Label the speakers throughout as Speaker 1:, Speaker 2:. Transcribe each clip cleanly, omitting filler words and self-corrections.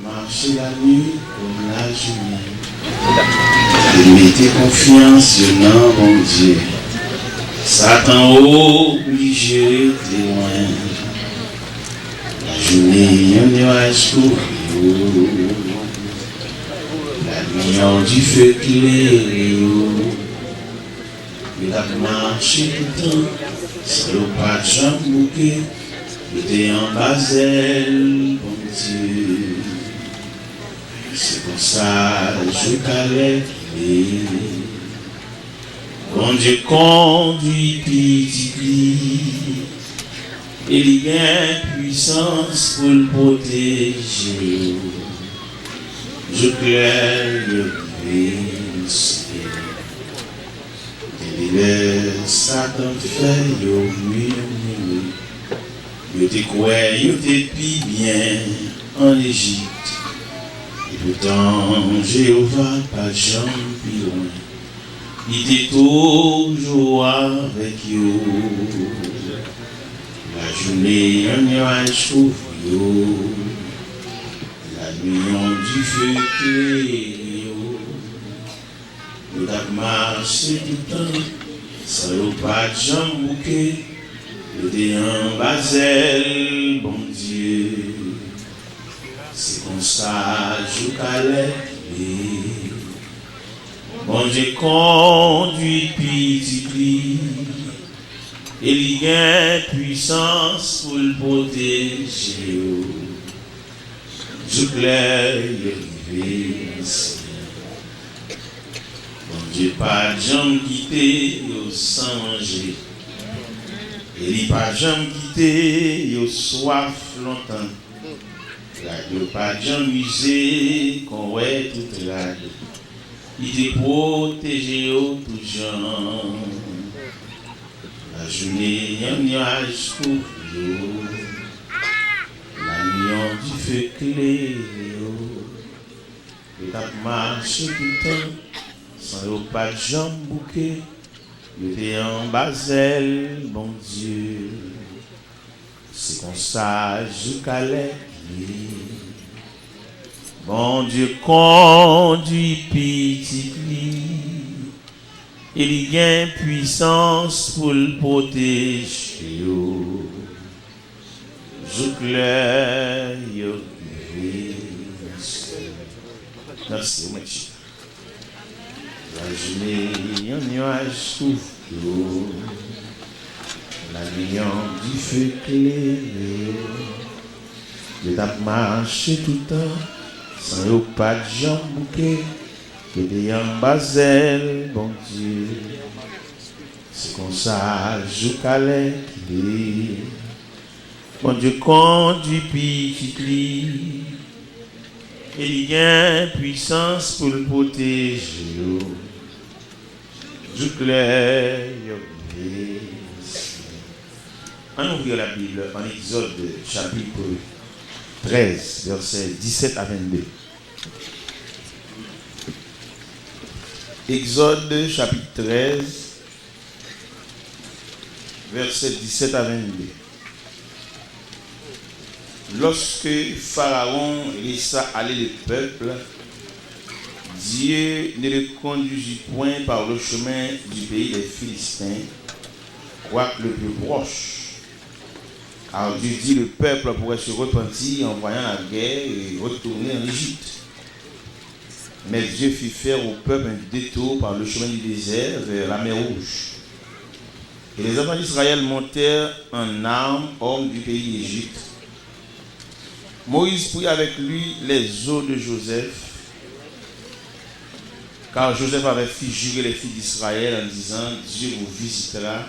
Speaker 1: Marcher la nuit comme la journée. Et mettez confiance sur notre bon Dieu. Satan obligé de loin. La journée, un nuage court. La nuit, on du feu clair. Il a marché tout le temps. Sans le pas de jambe bouquet. Il était en basel, bon Dieu. C'est pour ça que je calais. Bon Dieu conduit petit. Il y a puissance pour le protéger. Je claire le ciel. Et le Satan fait au mieux. Il était quoi, il était bien en Égypte. Et pourtant, Jéhovah, pas de jambe plus loin. Il était toujours avec vous. La journée, un nuage couvre vous. La nuit, on du feu clair. Nous avons marché tout le temps, sans pas de jambe bouquet. Nous étions en basel, bon Dieu. C'est comme ça, je calais. Bon Dieu conduit petit pli. Il y a puissance pour le protéger. Je claire, il bon Dieu, pas de jambe quitter, sans manger. Il n'y a pas de jambe quitter, il y a soif longtemps. Il n'y a pas de jambe usée, qu'on ouais toute la. Il est protégé tout genre. La journée, il y a un nuage couvre. La nuit, on du feu clair. Il a marché tout le temps, sans pas de jambe bouquet. Il était en basel, bon Dieu. C'est comme ça, je calais. Bon Dieu conduit petit lit. Il y a une puissance pour le protéger. Je claire. Merci, merci. La journée, un nuage couvre. La nuit, du feu clair. Il a marché tout le temps, sans pas de jambe bouquet. Il est en basel, bon Dieu. C'est comme ça, je calais. Bon Dieu conduit petit lit. Il y a puissance pour le protéger. Je claire. On ouvre la Bible en Exode chapitre 13, versets 17 à 22. Exode chapitre 13, versets 17 à 22. Lorsque Pharaon laissa aller le peuple, Dieu ne le conduisit point par le chemin du pays des Philistins, quoique le plus proche. Alors Dieu dit le peuple pourrait se repentir en voyant la guerre et retourner en Égypte. Mais Dieu fit faire au peuple un détour par le chemin du désert vers la mer Rouge. Et les enfants d'Israël montèrent en armes hors du pays d'Égypte. Moïse prit avec lui les os de Joseph, car Joseph avait fait jurer les filles d'Israël en disant « Dieu vous visitera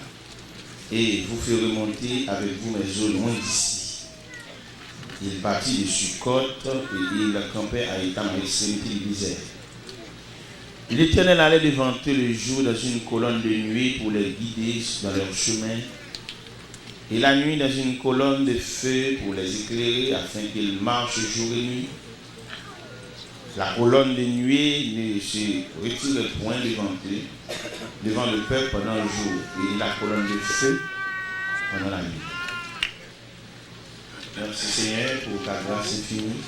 Speaker 1: et vous fait remonter avec vous mes os loin d'ici. » Il partit de Sukkot et il campait à Étam à l'extrémité du désert. L'Éternel allait devant eux le jour dans une colonne de nuée pour les guider dans leur chemin, et la nuit dans une colonne de feu pour les éclairer afin qu'ils marchent jour et nuit. La colonne de nuée ne se retire point devant le peuple pendant le jour, et la colonne de feu pendant la nuit. Merci Seigneur pour ta grâce infinie.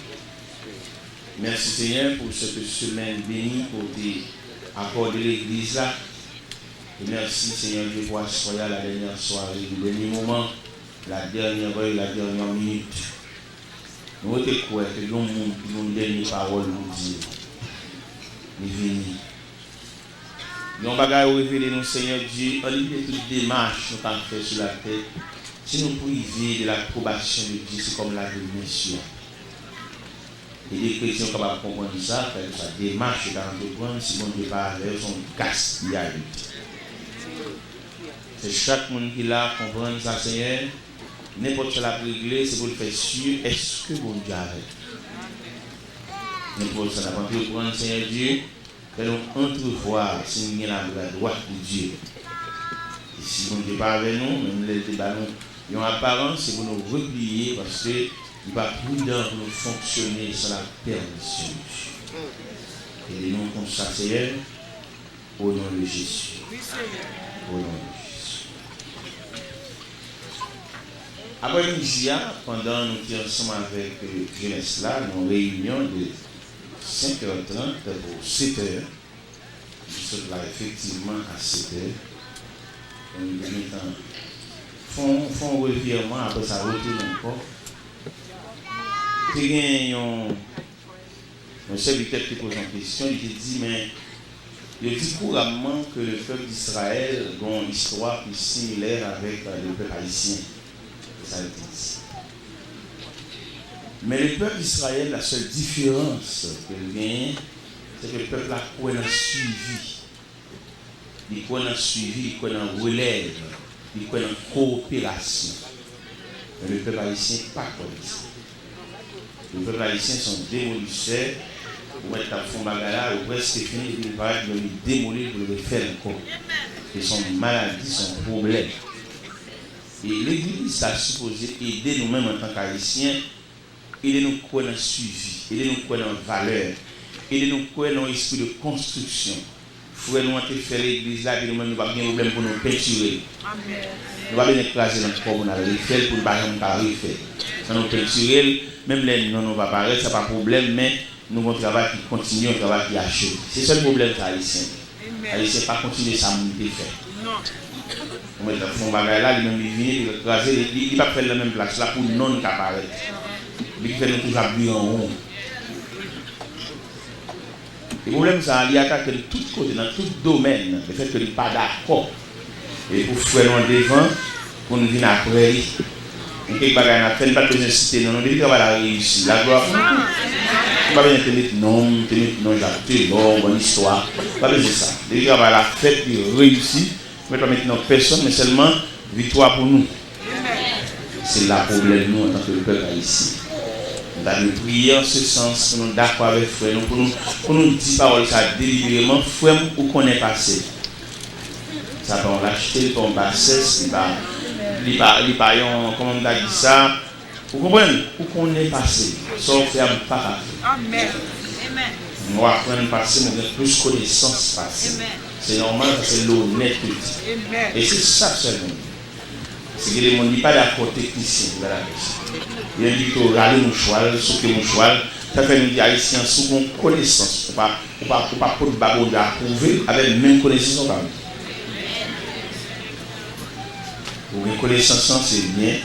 Speaker 1: Merci Seigneur pour cette semaine bénie pour t'accorder l'église là. Et merci Seigneur Dieu pour asseoir la dernière soirée, le dernier moment, la dernière heure, la dernière minute. Nous te croyons que l'on nous donne les paroles nous dire. Nous venons. Nous avons révélé nous Seigneur Dieu, en lieu de toute démarche nous avons fait sur la terre. Si nous privons de l'approbation de Dieu, c'est comme la démission. Et les chrétiens sont capables de comprendre ça, faire sa démarche d'entreprendre, si mon Dieu parle, son gaspillage. C'est chaque monde qui l'a comprendre ça, Seigneur. N'importe quelle régler, c'est pour le faire sûr. Est-ce que bon Dieu arrête? N'importe ça, n'a pas pu prendre, Seigneur Dieu, nous entrevoir si nous avons la droite de Dieu. Et si bon Dieu parle avec nous, même les débats, nous, en apparence, c'est pour nous replier parce que il va prudent pour nous fonctionner sans la permission. Et nous comme ça, Seigneur, au nom de Jésus. Au nom de Jésus. Après midi, pendant nous étions ensemble avec jeunesse là, une réunion de 5h30 pour 7h. Nous sommes là effectivement à 7h. Nous font un revirement, après ça retourne encore. Il y a un serviteur qui pose une question, il dit, mais il dit couramment que le peuple d'Israël a une histoire qui est similaire avec le peuple haïtien. Ça le dit. Mais le peuple d'Israël, la seule différence qu'il gagne, c'est que le peuple a quoi dans suivi. Il quoi dans suivi, il quoi dans relève, il quoi dans coopération. Mais le peuple haïtien n'est pas comme ça. Les peuples haïtiens sont démolisseurs. Pour mettre à fond bagala, ou presque fini, ils vont les démolir pour le faire encore. Et son maladie, son problème. Et l'Église a supposé aider nous-mêmes en tant qu'Haïtiens, aider nous quoi dans le suivi, aider nous quoi dans la valeur, aider nous quoi dans l'esprit de construction. Il faut nous faire l'Église là, et nous-mêmes, nous n'avons pas de problème pour nous peinturer. Nous n'avons pas écraser notre corps, nous allons le faire pour nous pas le faire. Sans nous peinturer, même les non, va paraître, ce n'est pas de problème, mais nous avons un travail qui continue, un travail qui achève. C'est ça le problème des Haïtiens. Les Haïtiens ne pas continuer ça, nous le faire. On met le bagage là, il vient, il va il ne va pas faire la même place là pour non apparaître. Il fait nous toujours abus en haut. Le problème, c'est qu'il attaque de tous côtés, dans tout domaine, le fait qu'il n'est pas d'accord. Et pour faire un devant, pour nous venir après. Donc, il n'y a pas besoin de citer, non, il va la réussir. La gloire, il n'y a pas besoin de tenir non, j'ai une bonne histoire. Pas besoin de ça. Il va la fête, il réussit. Mais pas maintenant personne, mais seulement victoire pour nous. C'est là le problème, nous, en tant que peuple haïtien. Nous avons prié en ce sens, pour nous d'accord avec frère, pour nous dire paroles ça délibérément, frère, où qu'on est passé. Ça va, on l'acheter, on va cesser, il pas, comment on a dit ça, vous comprenez, où qu'on est passé, sans faire pas. Amen. On va apprendre à passer, mais plus connaissance passer. C'est normal, c'est l'honnêteté. Et c'est ça seulement. C'est que les gens ne sont pas d'accord technicien. Il y a dit que râler mon cheval, souquer mon cheval, ça fait nous dire haïtiens sous une connaissance. On ne peut pas pour le babou d'approuver avec la même connaissance. Pour une connaissance, c'est bien,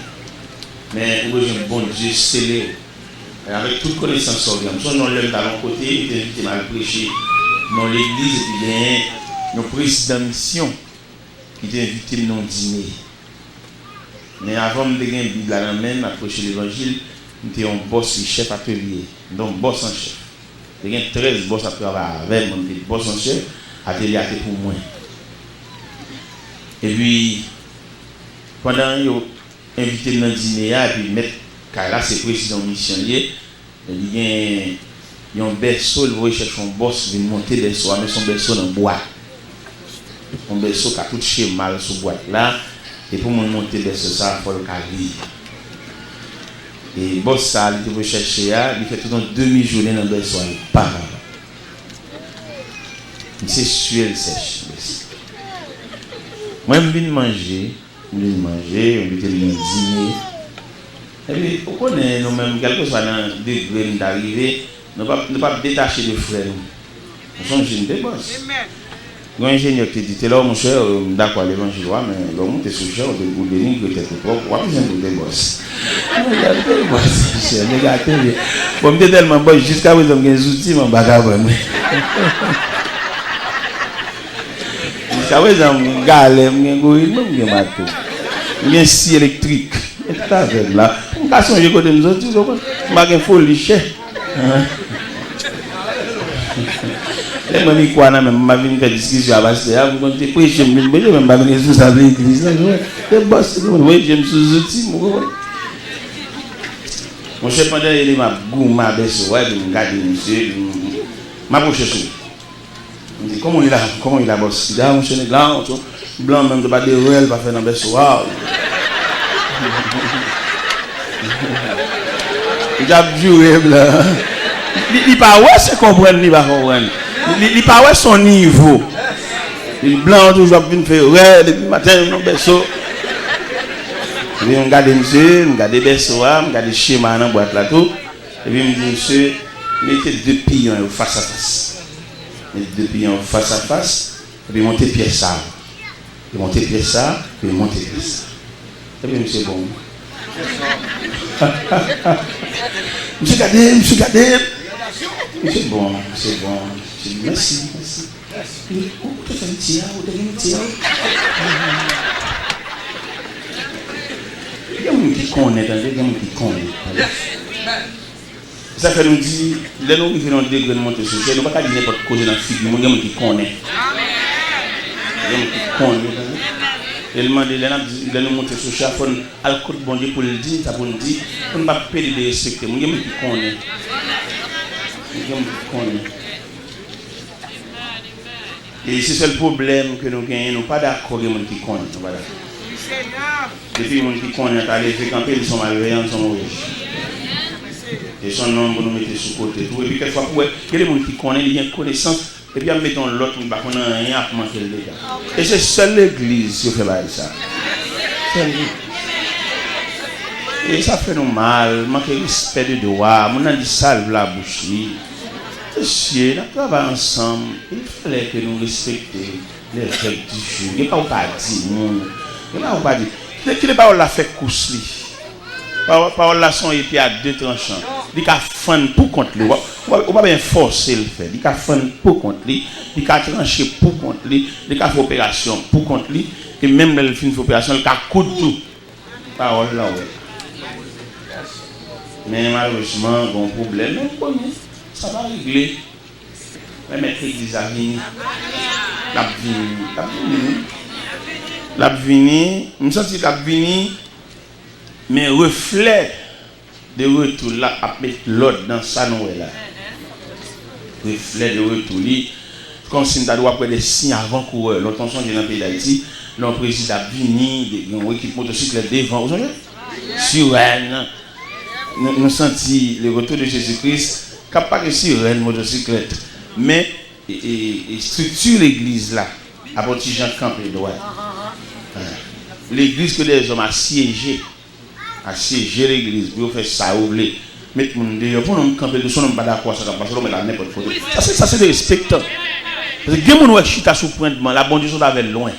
Speaker 1: mais vous avez un bon Dieu scellé. Avec toute connaissance, on a l'homme dans l'autre côté, il était mal prêché dans l'église, et puis il y a nos présidents de mission qui étaient invités à nous dîner. Mais avant de gagner une Bible à la main, approcher l'évangile, nous étions un boss, chef atelier, donc boss en chef. Il y a 13 boss à travailler avec, mon boss en chef, atelier à pour moi. Et puis, pendant qu'ils ont invité dans le dîner, et puis mettre Kaila, c'est président missionnaire, il y a un berceau, il va chercher un boss, il va monter des berceau, mais son berceau dans le bois. Un berceau qui a tout chez mal sur boîte là, et pour monter des berceau, ça, il faut le caler. Et le boss, ça, il va chercher, il fait tout une demi-journée dans le berceau, il part. C'est suel sèche. Moi, je viens manger, on vient dîner. Et puis, on connaît nous-mêmes, quel que soit le degré d'arrivée, nous ne pas détacher de frères. Nous sommes jeunes de boss. Un ingénieur qui dit, là, mon cher, d'accord, l'évangile, mais le monde est sous cher, ou dénigre quelque part, ou pas besoin de boss. Bon, je suis tellement bon, jusqu'à présent, j'ai des outils, mon bagage. Jusqu'à présent, j'ai galère, j'ai gourine, j'ai matou. J'ai scie électrique. Et tout à fait là. Je ne sais pas si nous autres, je suis folie cher. Les mamans qui ont même fait discussion à base de ça, vous avez pris chez moi, je même pas venir sous sa l'église. C'est boss, oui, j'aime sous outils. Mon chef pendant il m'a goût m'a baissé, ouais, je me garde monsieur, m'a approché sur. On dit comment il a boss. Il dit ah mon cher blanc, blanc même de pas de réel pas faire dans baisse waouh. Il a juré blanc. Il pas ouais c'est comprendre, il pas comprendre. Il pas ouais son niveau. Il blanc toujours venir faire réel depuis matin dans baisse. Et puis, on regarde monsieur, on regarde Bessoa, on regarde le schéma dans la boîte là tout. Et puis, on dit, monsieur, mettez 2 pions face à face. Mettez 2 pions face à face. Et puis, montez pièce ça. Et montez pièce ça, et puis montez pièce ça. Et puis, monsieur, bon. Monsieur, regardez, monsieur, regardez. Monsieur, bon, monsieur, bon. Merci, merci. Où tu fais un tir, où tu fais un tir. Il y a des gens qui connaissent, il y a des gens qui connaissent. Ça fait nous dire, les gens qui font un degré de montée sociale, nous ne pouvons pas dire n'importe quoi dans la figure, il y a des gens qui connaissent. Il y a des gens qui connaissent. Et les gens monter sociale, il faut aller côté bon Dieu pour le dire, ça pour nous dire, pour ne pas perdre de respecter. Il y a des gens qui connaissent. Il y a des gens qui connaissent. Et c'est le problème que nous gagnons, nous ne sommes pas d'accord avec les gens qui connaissent. Depuis les gens qui connaissent, les fréquenter, ils sont malveillants, ils sont mauvais. Et son nom, vous nous mettez sous côté. Et puis, quelquefois, il y a des gens qui connaissent, ils ont une connaissance, et puis, ils mettent l'autre, ils n'ont rien à manquer le dégât. Et c'est seule l'église qui fait ça. Et ça fait nous mal, manquer le respect de droit, on a dit salve la bouche. Monsieur, nous travaillons ensemble, il fallait que nous respections les règles du jeu. Il n'y a pas dit, il n'y a pas dit. Qui n'est pas la fait cousli. Par la son et puis à 2 tranchants. Il a fait pour contre lui. On va pas bien forcer le faire. Il a fait pour contre lui. Il a tranché pour contre lui. Il a fait opération pour contre lui. Et même dans le film d'opération, il a coupé tout. Parole là, oui. Mais malheureusement, bon problème. Ça va régler. Mais l'église a venu. La vini, je me sens que la vini, mais reflet de retour là, à mettre l'ordre dans sa nouvelle là. Reflet de retour, comme si nous avons des signes avant-coureurs. L'autre son dans le pays d'Haïti, le président a vini, une équipe motocyclette devant, vous savez, sirène. Nous sentons le retour de Jésus-Christ, pas de sirène, motocyclette, mais structure l'église là, à partir de Jean Campé droit. L'église que les hommes assiégé l'église pour faire ça ou les mettre mon dehors pour nous camper de son pas d'accord ça parce que l'homme là n'importe quoi ça c'est de respectant parce que gens nous chita sous pointement la bon Dieu sont avec loin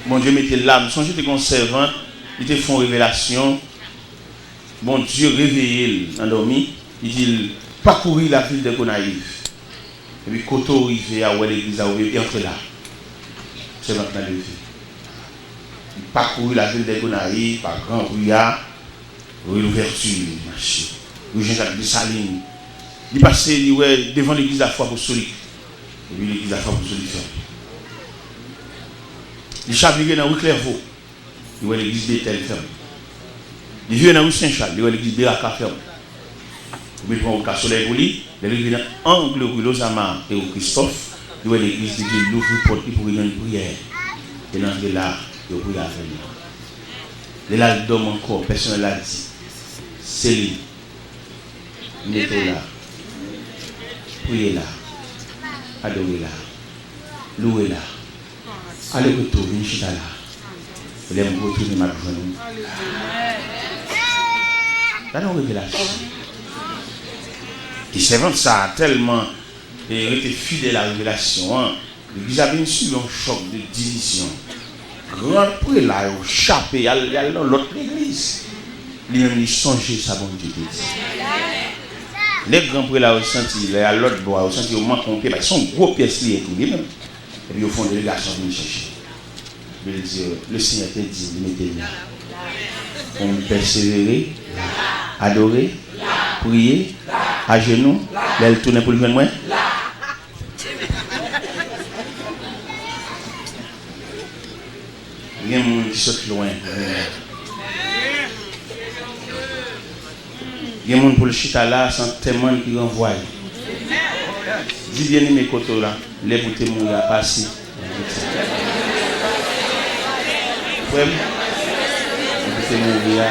Speaker 1: bon Dieu mettait l'âme son Dieu était conservant il te font révélation bon Dieu réveillé endormi il dit parcourir la ville de Gonaïve et puis Koto arrivé à où l'église a ouvert et entre là c'est maintenant le vie. Il parcourt la ville de Gonaïves par Grand Brouillard, rue l'ouverture, marché, rue Jean-Jacques de Saline. Il passait devant l'église à foi apostolique. Et puis l'église à foi apostolique. Il chavirait dans rue Clairvaux. Il voit l'église d'Étel ferme. Il vient dans rue Saint-Charles. Il voit l'église de Raka ferme. Il prend au Soleil pour lui. Il vient dans l'angle rue Lozama et au Christophe. Il voit l'église de Dieu l'ouvre pour une prière. Et l'entrée là, il prie à faire. Les là, il dorment encore. Personne ne l'a dit. C'est lui. Mettez là. Priez là. adorez-la, louez-la. Allez retourner chita là. Vous allez me retourner ma journée. Là, une révélation. Et c'est vrai que ça a tellement été fidèle à la révélation. Hein. L'église a bien su un choc de division. Grand près là, au chapé, il y a l'autre église. Lui-même, il songeait ça, bon Dieu. Les grands près là, au senti, il y a l'autre bois, au senti, au manque on peut, ils sont gros pièces liées tout lui-même. Et puis au fond, les garçons viennent chercher. Il dit, le Seigneur te dit, mettez-le là. On persévérer, adorer, prier, à genoux, elle tourne pour le joindre moi. Il y a des gens qui sortent loin. Il y a des gens pour le chita là sans témoin qui renvoie. Dis bien mes côtés là, les bouteilles mouillées à passer. Les bouteilles mouillées à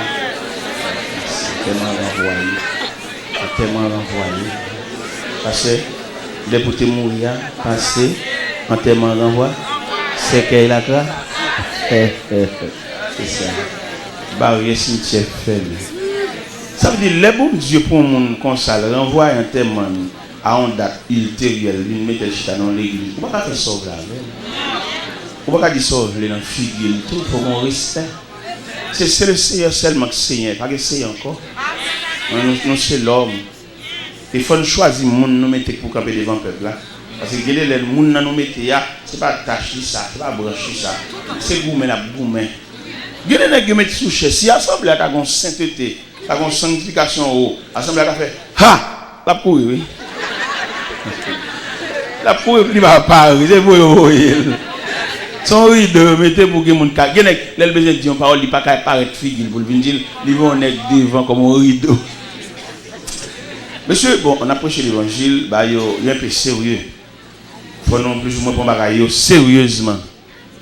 Speaker 1: tellement renvoyé. Parce que les bouteilles mouillées à passer, en tellement renvoyé. C'est qu'elle a là. C'est ça. Barrière cimetière fermée. Ça veut dire les bons Dieu pour un monde comme ça, renvoie un témoin à une date ultérieure, il met le chita dans l'église. On ne peut pas faire sauver là. On ne peut pas dire sauver dans la figure. Il faut qu'on respecte. C'est le Seigneur seulement qui Seigneur, pas que Seigneur encore. Nous c'est l'homme. Il faut choisir le monde nous mettre pour camper devant le peuple là. Parce que le monde nous mettre là, c'est pas tâcher ça, c'est pas brancher ça. C'est gourmet la gourmet. Il y a des gens qui mettent sous chaise. Si l'assemblée a une sainteté, a une sanctification, l'assemblée a fait ha, la couille, oui. La couille, il va pas, c'est pour vous. Son rideau, mettez pour que les gens. Il y a des gens qui disent parole, il ne peut pas paraître figure pour le dire, ils vont être devant comme un rideau. Monsieur, bon, on approche l'évangile, il y a un peu sérieux. Il faut non plus ou moins prendre sérieusement.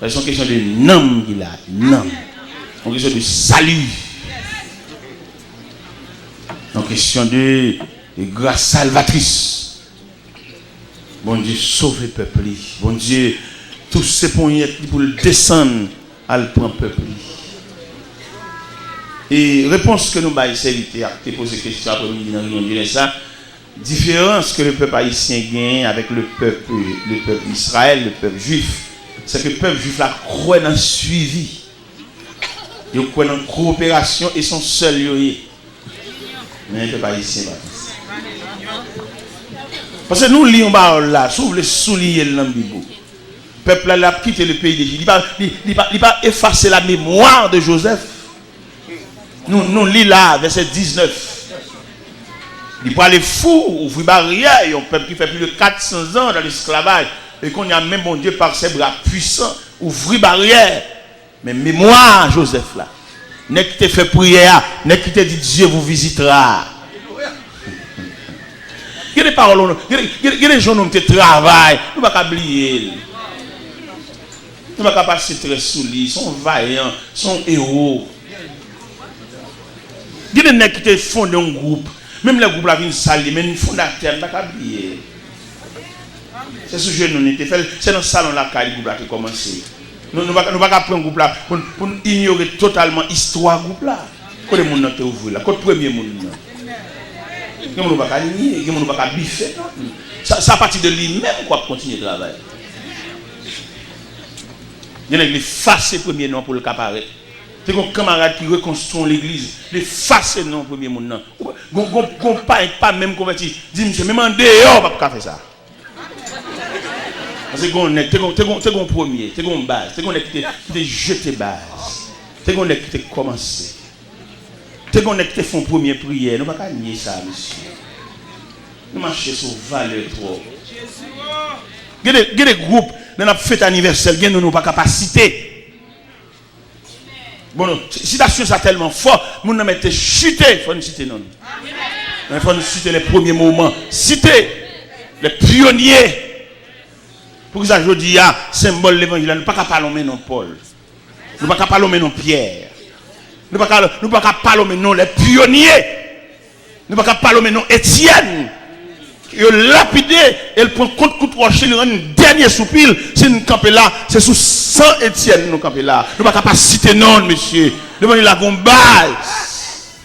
Speaker 1: C'est une question de nom qu'il a, nom. C'est une question de salut. C'est une question de grâce salvatrice. Bon Dieu, sauve le peuple. Bon Dieu, tous ces points pour le descendre, à le prendre peuple. Et réponse que nous avons essayé de poser question après-midi dans la ça. Différence que le peuple haïtien gagne avec le peuple Israël, le peuple juif, c'est que le peuple juif là croit dans le suivi. Il croit dans la coopération et son seul lieu. Mais le peuple haïtien pas. Parce que nous lisons là, s'ouvre les souliers dans le Bible. Le peuple là a quitté le pays d'Égypte. Il n'a pas effacé la mémoire de Joseph. Nous lisons là, verset 19. Il peut aller fou, ouvrir barrière, un peuple qui fait plus de 400 ans dans l'esclavage, et qu'on a même, bon Dieu, par ses bras puissants, ouvrir barrière. Mais mémoire, Joseph là. N'est qui te fait prière, n'est qui te dit Dieu vous visitera. Il y a des paroles, il y a des gens qui travaillent, nous ne pouvons pas oublier. Nous ne pouvons pas passer très sous lui, ils sont vaillants, ils sont héros. Il y a des gens qui te fondent un groupe. Même les groupes viennent salir, mais nous fondateurs, nous ne pouvons pas oublier. C'est ce que nous avons fait. C'est dans le salon là que le groupe a commencé. Nous ne pouvons pas prendre un groupe là pour ignorer totalement l'histoire du groupe là. Quand les gens ont ouvert là, quand le premier monde. Nous ne pouvons pas nier, nous ne pouvons pas biffer. Ça à partir de lui-même qu'on va continuer de travailler. Il y a des face premier nom pour le cas paraître. C'est un camarade qui reconstruit l'église. Les faces non premier monde. Gon pas même converti. Dis monsieur même en dehors pas faire ça. Parce que gon premier, c'est gon base, c'est gon qui te jeter base. C'est gon qui te commencer. C'est gon qui te font première prière, nous pas nier ça monsieur. Nous marcher sur valeur trop. Il y a des groupes dans la fête anniversaire, il y a nous pas capacité. Bon, citation ça tellement fort, nous n'avons été chuté, il faut nous citer non. Il faut nous citer les premiers moments, citer les pionniers. Pour ça je dis symbole de l'évangile, nous ne pouvons pas parler non Paul. Nous ne pouvons pas parler non Pierre. Nous ne pouvons pas parler non les pionniers. Nous ne pouvons pas parler non Étienne
Speaker 2: il lapidé, elle prend compte coup de rocher, il rend une dernière soupir. Si nous campons là, c'est sous Saint-Étienne nous campons là. Nous ne pouvons pas citer non, monsieur. L'évangile a une base.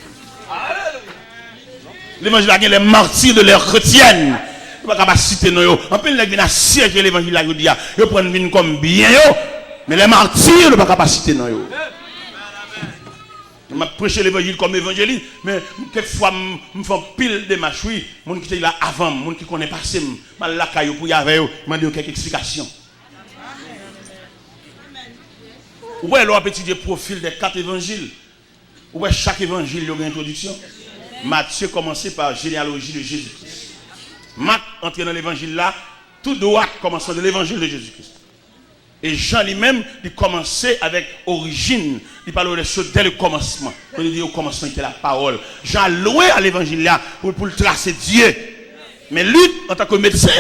Speaker 2: L'évangile a les martyrs de l'ère chrétienne. Nous ne pouvons pas citer non. En plus, les gens qui siège l'évangile, ils prennent une comme bien, mais les martyrs, nous ne pouvons pas citer non. Je prêche l'évangile comme évangéliste, mais quelquefois, je fais pile de machoui, les gens qui étaient là avant, les gens qui connaissent pas, je suis là pour y aller, je demande quelques explications. Où est-ce qu'on peut étudier le profil des 4 évangiles? Où est chaque évangile il y a une introduction? Matthieu commençait par la généalogie de Jésus-Christ. Marc entré dans l'évangile là, tout doit commencer de l'évangile de Jésus-Christ. Et Jean lui-même, il commençait avec origine. Il parlait des choses dès le commencement. Il dit au commencement était la parole. Jean loué à l'évangile là pour le tracer Dieu. Mais lui, en tant que médecin,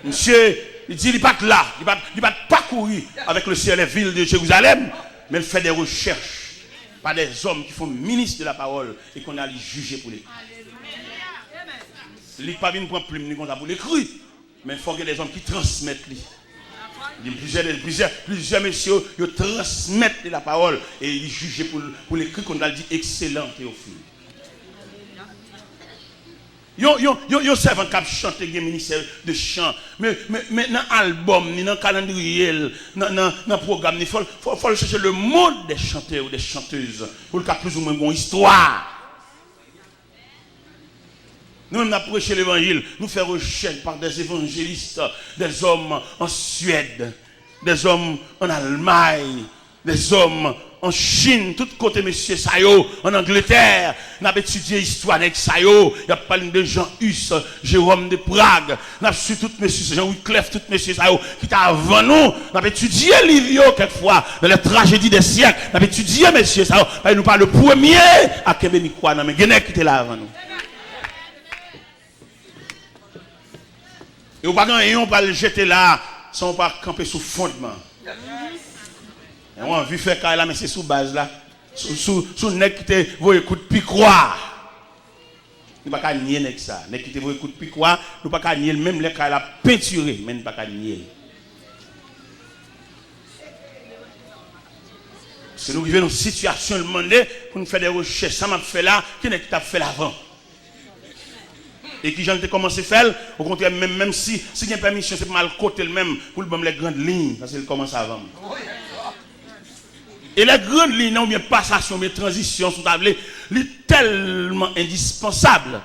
Speaker 2: monsieur, il dit il n'est pas là. Il ne va pas courir avec le ciel et la ville de Jérusalem. Mais il fait des recherches par des hommes qui font ministre de la parole et qu'on a les juger pour les. Il n'est pas venu prendre plume pour l'écrire. Mais il faut que les hommes qui transmettent lui. Plusieurs messieurs ils transmettent la parole et ils jugent pour l'écrit qu'on a dit excellent Théophile. Ils savent qu'à chanter des ministères de chant, mais dans l'album, ni dans le calendrier, dans le programme, il faut chercher le monde des chanteurs ou des chanteuses pour qu'il y ait plus ou moins une histoire. Nous, on a prêché l'évangile, nous faisons recherche par des évangélistes, des hommes en Suède, des hommes en Allemagne, des hommes en Chine, tout côté, monsieur Sayo, en Angleterre. Nous avons étudié l'histoire avec Sayo, il y a parlé de Jean Hus, Jérôme de Prague, nous avons su tout monsieur Jean Wycliffe, tout monsieur Sayo qui était avant nous. Nous avons étudié Livio quelquefois, dans les tragédies des siècles. Nous avons étudié monsieur Sayo, parce que nous parlons le premier à Québécois, mais Guinée qui était là avant nous. Et on ne va pas le jeter là sans pas camper sous fondement. Et on a vu faire ça là, mais c'est sous base là. Sous nez qui te voit écoute piquois. Nous ne pouvons pas nier ça. Nez qui te voit écoute piquois, nous ne pouvons pas nier même les cas là peinturé, mais nous ne pouvons pas nier. Si nous vivons dans une situation demandée pour nous faire des recherches, ça m'a fait là, qui n'est pas fait l'avant. Et qui j'en ai commencé à faire, au contraire, même si il y a une permission, c'est mal côté le même pour le bon les grandes lignes, parce qu'il commence avant. Et les grandes lignes, ou bien passation, mais transitions sont appelées tellement indispensables.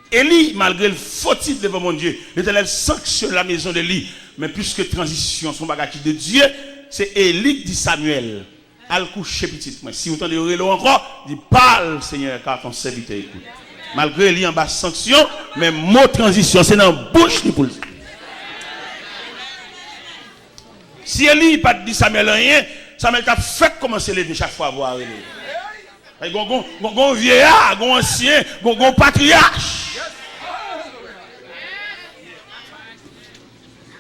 Speaker 2: Élie, malgré le fautif devant mon Dieu, l'Éternel sanctionne la maison d'Élie. Mais puisque transition sont bagages de Dieu, c'est Élie qui dit Samuel. Al coucher petit. Si vous entendez Rélo encore, dit parle Seigneur, car ton serviteur écoute. Malgré Élie en bas sanction, mais mot transition, c'est dans la bouche qui pour le dire. Si Élie n'a pas dit Samuel rien, Samuel t'a fait commencer les chaque fois à voir Élie. Il y a un vieillard, un ancien, un patriarche.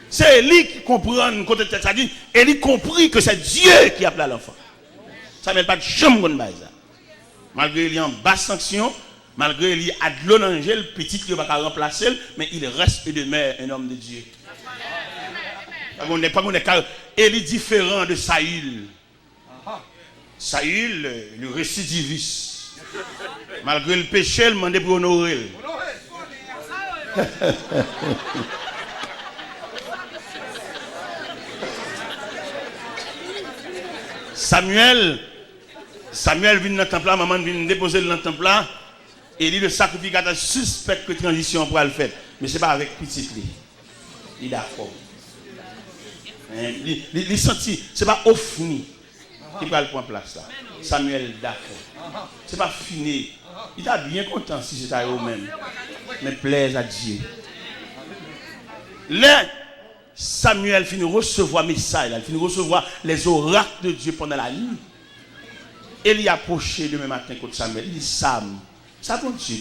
Speaker 2: C'est Élie qui comprend, côté de ça dit, Élie compris que c'est Dieu qui a appelé l'enfant. Samuel n'a pas de chambre de base. Malgré Élie en basse sanction, malgré Élie a de l'eau dans l'angèle, petit qui ne va pas remplacer, mais il reste et demeure un homme de Dieu. Élie différent de Saül. Saül, le récidiviste. Malgré le péché, il demandait pour honorer. Samuel vient dans le temple, maman vient déposer dans le temple, et il dit le sacrificateur suspecte que transition pour le faire. Mais ce n'est pas avec petit lui. Il est d'accord. Il senti, ce n'est pas Ophni qui va le prendre place là. Samuel d'accord. Ce n'est pas fini. Il est bien content si c'est à eux-mêmes. Mais plaise à Dieu. Là, Samuel finit de recevoir le message, il finit de recevoir les oracles de Dieu pendant la nuit. Il y a approché le même matin contre Samuel. Il dit Sam, ça bon Dieu.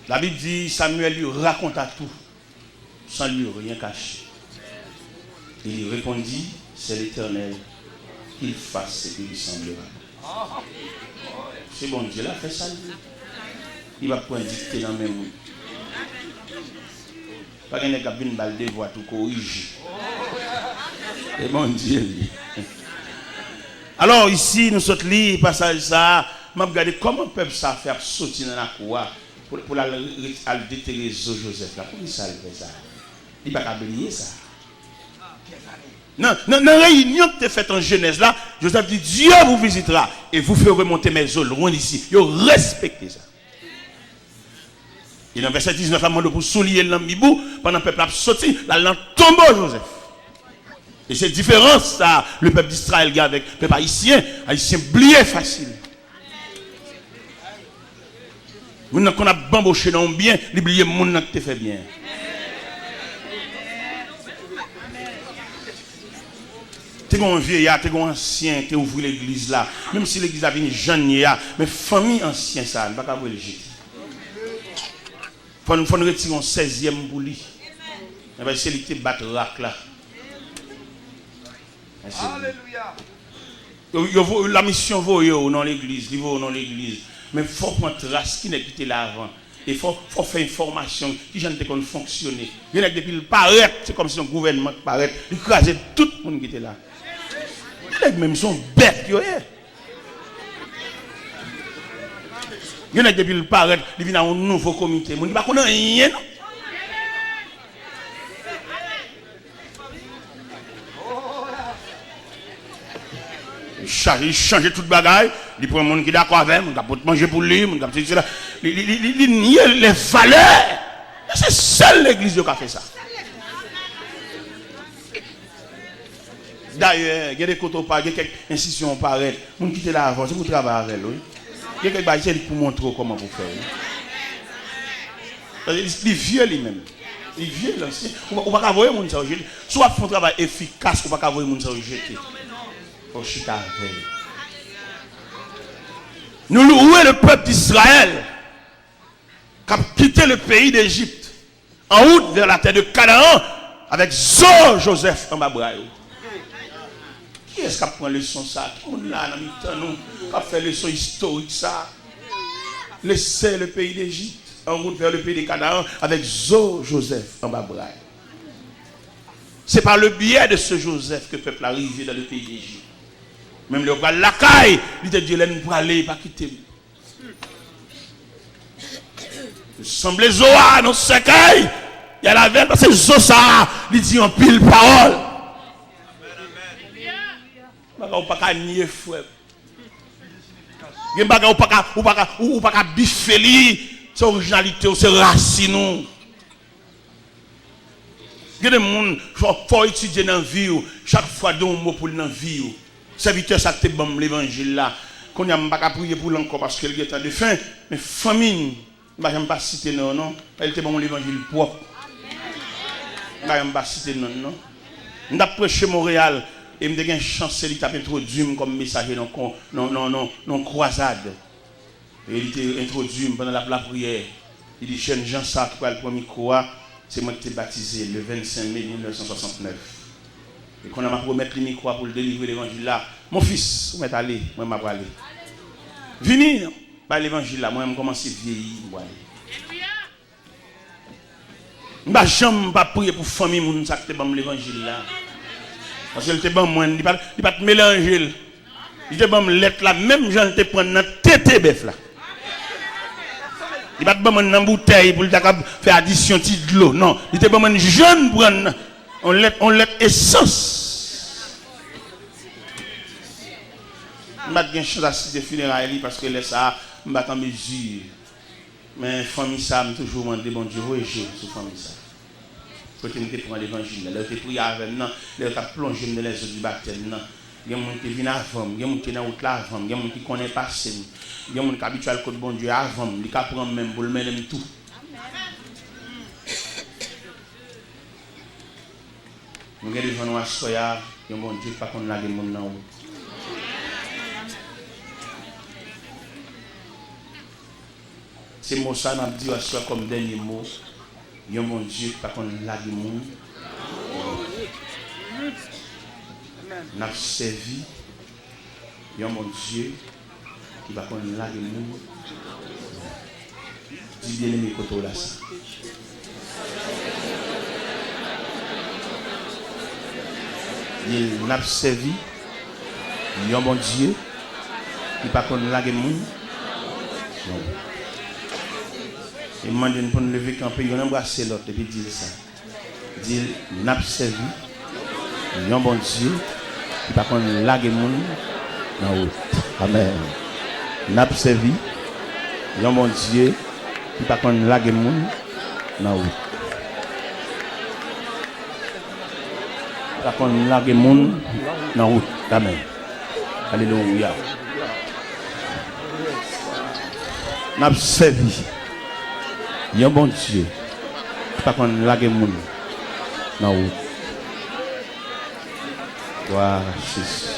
Speaker 2: La Bible dit Samuel lui raconta tout sans lui rien cacher. Il lui répondit c'est l'Éternel qu'il fasse ce qui lui semblera.
Speaker 1: C'est bon Dieu là, fait ça. Il va prendre dicter dans mes mots. Pas qu'il y ait une balle de voix tout corriger. C'est bon Dieu. Alors ici, nous sommes lire passage ça. Je regarde comment le peuple ça faire sortir dans la cour pour déterrer Joseph. Pourquoi ça fait ça? Il ne va pas oublier ça. Non, dans la réunion que tu as faite en Genèse là, Joseph dit Dieu vous visitera et vous ferez remonter mes eaux loin d'ici. Vous respectez ça. Et dans verset 19, il demande pour souligner l'ambibou pendant que le peuple a sorti, là, tombe Joseph. Et c'est différent ça, le peuple d'Israël avec le peuple haïtien. Haïtien oublié facile. Nous qu'on a bamboché dans le bien, l'oublier moun qui te fait bien. Tu es un vieillard, tu es un ancien, tu ouvres l'église là. Même si l'église a venu jeune, mais famille ancienne ça, ne va pas vous le jeter. Il faut nous retirer un 16e pour lui. C'est lui qui bat rac là. Alléluia. La mission vaut dans l'église, il vaut dans l'église. Mais il faut prendre trace qui n'est quitté là avant. Il faut faire une formation qui j'en ai fonctionner. Il y a depuis le paraître, c'est comme si un gouvernement paraît, il crase tout le monde qui était là. Les mêmes sont bêtes. Il y en a depuis le paraître, il vient dans un nouveau comité. Il ne va pas rien. Il change toute bagaille, il prend un monde qui est d'accord avec, il peut manger pour lui, il nie les valeurs. C'est seule l'église qui a fait ça. D'ailleurs, il y a des côtés il y a quelques institutions pareilles. Les gens qui étaient là avant, c'est pour travailler avec eux. Il y a quelques choses pour montrer comment vous faites. Il est vieux lui-même. Il est vieux l'ancien. On ne va pas voir les gens jeter. Soit font un travail efficace, on ne va pas voir les gens jeter. Faut chuter avec. Nous louons le peuple d'Israël qui a quitté le pays d'Égypte en route vers la terre de Canaan avec Joseph en Babraïo. Qui est-ce qui a pris leçon ça? Qui est là dans nous qui a fait leçon historique ça? Laissez le pays d'Égypte en route vers le pays de Canaan avec Joseph en Babraïo. C'est par le biais de ce Joseph que le peuple est arrivé dans le pays d'Égypte. Même le roi Lacaille, il te dit pour aller, pas quitter. Il semble Zoa, non cercueil. Il y a la veille parce que Zosa, il dit en pile parole. On ne peut pas nier frère. On ne peut pas biffer c'est originalité, c'est racine. Il y a des gens qui faut étudier dans la vie, chaque fois d'un mot pour dans la vie. Serviteur, ça te bon l'évangile là. Qu'on n'y a pas prier pour l'encore parce qu'elle est en de faim. Mais famine, je ne vais pas citer non. Elle te bon l'évangile propre. Je ne vais pas citer non. Je vais prêcher Montréal et je vais chance de t'introduire comme messager dans croisade. Et il t'a introduit pendant la prière. Il dit, jeune Jean Sartre, le premier croix, c'est moi qui t'ai baptisé le 25 mai 1969. Et qu'on a promis le micro pour délivrer l'évangile là. Mon fils, vous m'êtes allé, moi je vais aller. Venez par l'évangile là, moi je commence à vieillir. Je ne vais jamais prier pour la famille qui a fait l'évangile là. Parce que le bon moi, il ne va pas mélanger. Il te bon lettre là, même gens te prendre dans tête bœuf là. Il va te bon dans bouteille pour faire addition de l'eau. Non, il te bon jeune prendre. On l'a essence. Je n'ai pas de chance à citer funérailles parce que là, ça, je ne suis pas en mesure. Mais la famille, ça, je toujours demandé, bon Dieu, voyez sur la famille, ça. Quand tu me prends l'évangile, là, tu prié avec nous, là, tu as plongé dans les eaux du baptême. Il y a des gens qui viennent avant, il y a des gens qui sont dans avant, il y a des gens qui connaissent pas ça. Il y a des gens qui sont habitués à bon Dieu avant, ils prennent même pour le même tout. Nous avons des gens qui sont là, qui ont bon Dieu, pas qu'on a des gens dans l'eau. Ces mots ça n'a dit comme dernier mot. Yon mon Dieu, pas qu'on l'a du monde. N'a servi. Yon mon Dieu, qui va qu'on la monde. Dis bien aimé côté là ça. Il n'a servi un bon Dieu qui va qu'on la monde. Et moi je pour lever camper, on embrasser l'autre et puis dire ça. Dire n'a servi un bon Dieu qui va qu'on la monde dans route. Amen. N'a servi un bon Dieu qui va qu'on la monde dans route. Pas qu'on la monde dans route. Amen. Alléluia. N'a servi un bon Dieu pas qu'on la monde dans route. Gloire à Jésus.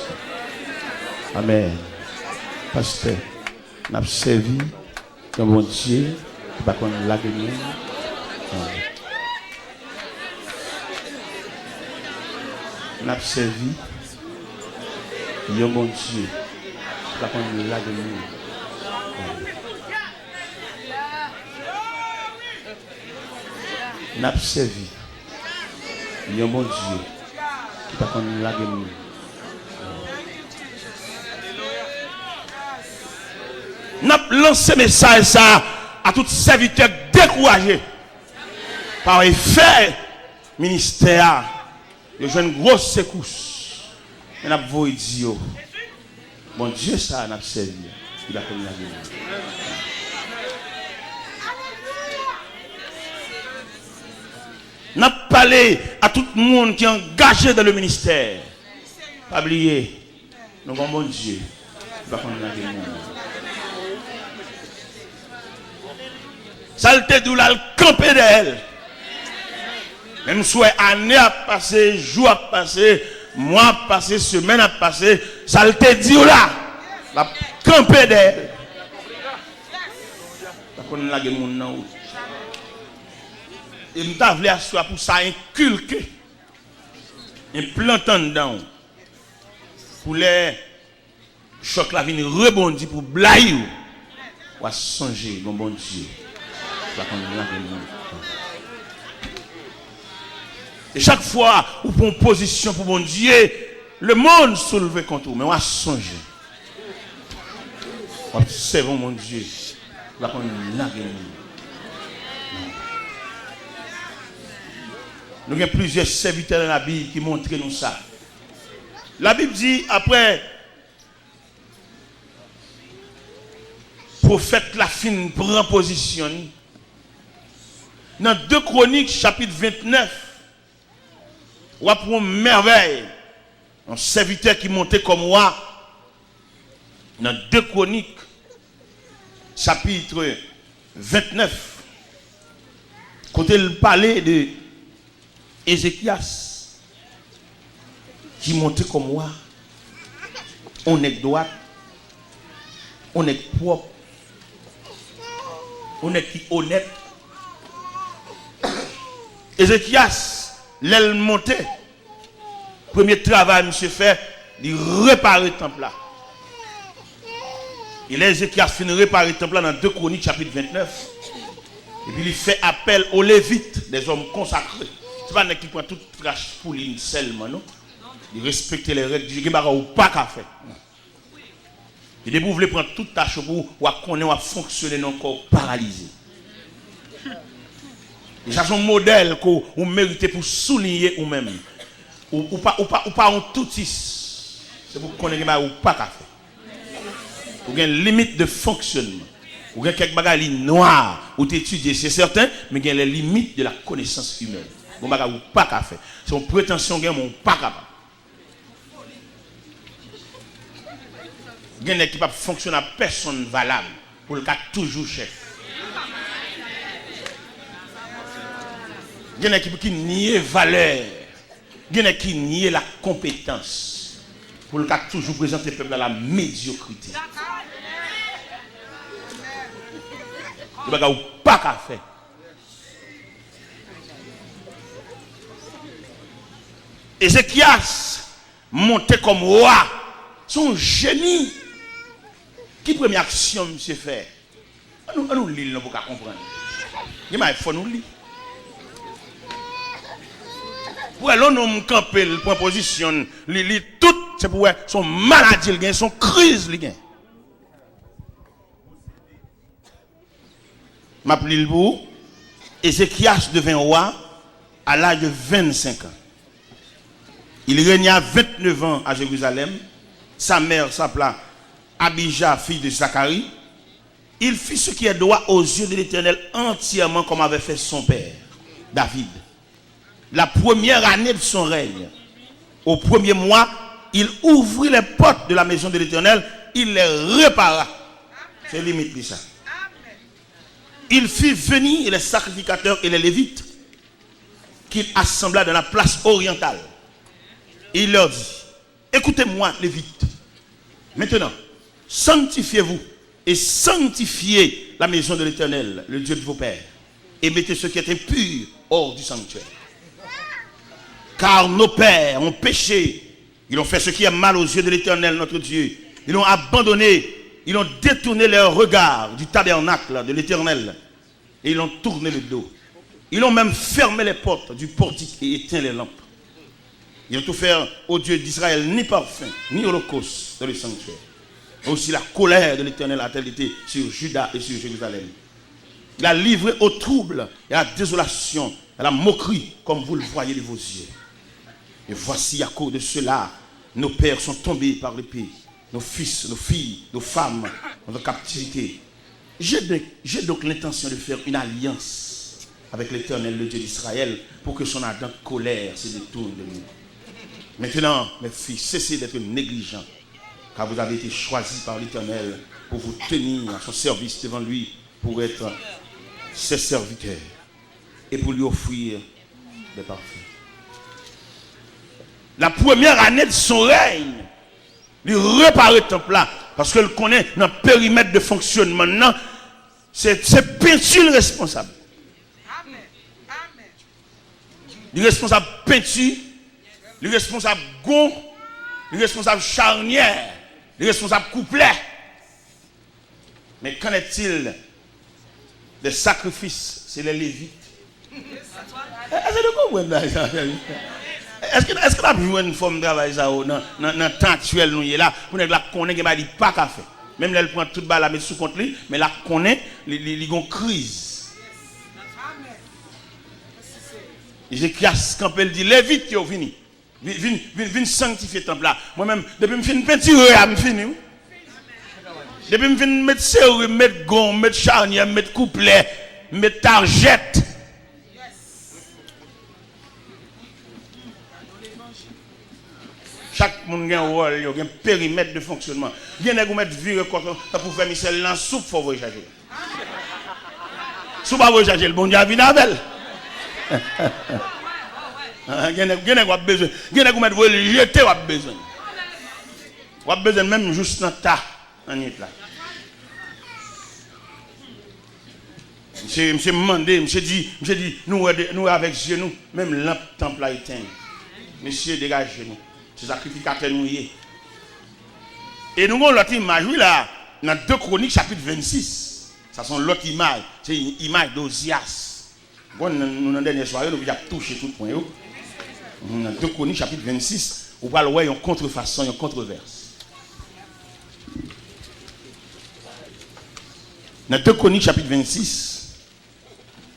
Speaker 1: Amen. Pasteur, n'a servi un bon Dieu pas qu'on la monde. N'a servi un bon Dieu pas qu'on la monde. N'a servi un bon Dieu qui va qu'on la gueule.
Speaker 2: N'a lancé message ça à tous serviteurs découragés par effet ministère. Il y a une grosse secousse. Et n'a voulu dire bon Dieu ça n'a servi il va qu'on la gueule. N'a parlé à tout le monde qui est engagé dans le ministère. Pas oublier, nous avons bon Dieu. Il va qu'on la gueule. Ça le te dit là, le camper d'elle. Même soit année à passer, jour à passer, mois à passer, semaine à passer, ça le te dit là, la camper d'elle. Ça qu'on la gueule mon. Et nous avons voulu pour ça inculquer, implanter dedans, pour les chocs la vie rebondir pour blayer ou à songer mon bon Dieu. Et chaque fois où pour une position pour mon Dieu, le monde soulève contre vous, mais on a songé. Observons mon Dieu. Nous avons plusieurs serviteurs dans la Bible qui montrent nous ça. La Bible dit, après, prophète la fin prend position. Dans 2 Chroniques, chapitre 29, on a pour une merveille, un serviteur qui montait comme moi. Dans 2 Chroniques, chapitre 29, quand il parlait de Ézéchias, qui montait comme moi, on est droit, on est propre, on est honnête. Ézéchias, l'aile montait, premier travail, monsieur fait, il réparer le temple là. Et Ézéchias finit réparer le temple là dans 2 Chroniques, chapitre 29. Et puis il fait appel aux Lévites, des hommes consacrés. Ce n'est pas qui prend toute trash pour lui seulement, non? Il respecte les règles du Dieu, ou pas qu'à faire. Et dès que vous voulez prendre toute tâche pour qu'on fonctionner dans le corps paralysé. Et ça, c'est un modèle que vous méritez pour souligner vous-même. Ou pas en toutis. C'est pour qu'on ait ou pas qu'à faire. Vous avez une limite de fonctionnement. Vous avez quelques bagages noirs ou d'étudier, c'est certain, mais il y a les limites de la connaissance humaine. Vous n'avez pas qu'à faire. C'est une prétention que vous n'avez pas capable. Il y a une équipe qui fonctionne à personne valable pour le cas toujours chef. Il y a une équipe qui nie valeur. Il y a une équipe qui nie la compétence pour le cas toujours présenter le peuple à la médiocrité. Vous n'avez pas qu'à faire. Ézéchias montait comme roi, son génie. Qui première action monsieur fait? Nous lisons pour comprendre. Il faut nous lire. Pour l'on nous camper le point position, tout c'est pour son maladie, son crise m'appelle pour Ézéchias devint roi à l'âge de 25 ans. Il régna 29 ans à Jérusalem. Sa mère s'appela Abijah, fille de Zacharie. Il fit ce qui est droit aux yeux de l'Éternel entièrement comme avait fait son père, David. La première année de son règne, au premier mois, il ouvrit les portes de la maison de l'Éternel, il les répara. C'est limite de ça. Il fit venir les sacrificateurs et les lévites qu'il assembla dans la place orientale. Et il leur dit, écoutez-moi, lévites, maintenant, sanctifiez-vous et sanctifiez la maison de l'Éternel, le Dieu de vos pères, et mettez ce qui est impur hors du sanctuaire. Car nos pères ont péché, ils ont fait ce qui est mal aux yeux de l'Éternel, notre Dieu. Ils ont abandonné, ils ont détourné leur regard du tabernacle de l'Éternel, et ils ont tourné le dos. Ils ont même fermé les portes du portique et éteint les lampes. Ils ont tout fait au Dieu d'Israël, ni parfum, ni holocauste dans le sanctuaire. Aussi la colère de l'Éternel a-t-elle été sur Juda et sur Jérusalem. Il a livré au trouble et à la désolation, à la moquerie, comme vous le voyez de vos yeux. Et voici à cause de cela, nos pères sont tombés par l'épée. Nos fils, nos filles, nos femmes en captivité. J'ai donc l'intention de faire une alliance avec l'Éternel, le Dieu d'Israël, pour que son ardente colère se détourne de nous. Maintenant, mes fils, cessez d'être négligents, car vous avez été choisis par l'Éternel pour vous tenir à son service devant lui, pour être ses serviteurs et pour lui offrir des parfums. La première année de son règne, il répare le temple là, parce qu'il connaît notre périmètre de fonctionnement. Non, c'est peinture responsable. Le responsable peinture, le responsable gon, le responsable charnière, le responsable couplet. Mais qu'en est-il des sacrifices? C'est les Lévites. Est-ce que la besoin une forme de travail dans le temps actuel nous là pour ne la connaître pas dit pas qu'à faire. Même là elle prend toute balle la mettre sous compte lui, mais la connaît les gon crise. J'ai casse quand elle dit Lévite yo vini. Vinn sanctifier temple là. Moi-même depuis me fin peinture à me fini. Depuis me fin mettre serrure, mettre gon, mettre charnière, mettre couplet, mettre targette. Chaque monde a un rôle, il y a un périmètre de fonctionnement. Il y a des mettre viré pour faire Michel dans soupe, il faut voyager. Si vous ne voyager, le bon Dieu a vu avec. Il y a des besoin. Il y a des mettre jeter, vous avez besoin. Vous avez besoin même juste dans le tas. Monsieur m'a demandé, monsieur dit, nous avec Dieu, nous, même lampe temple a éteint. Monsieur, dégagez-nous. C'est sacrificateur nous y est. Et nous avons l'autre image, oui là, dans 2 Chroniques chapitre 26. Ça sont l'autre image, c'est une image d'Ozias. Bon, nous dans dernière soirée, nous avons touché tout le point. Dans 2 Chroniques chapitre 26, on va le voir en contrefaçon, en controverse. Dans 2 Chroniques chapitre 26,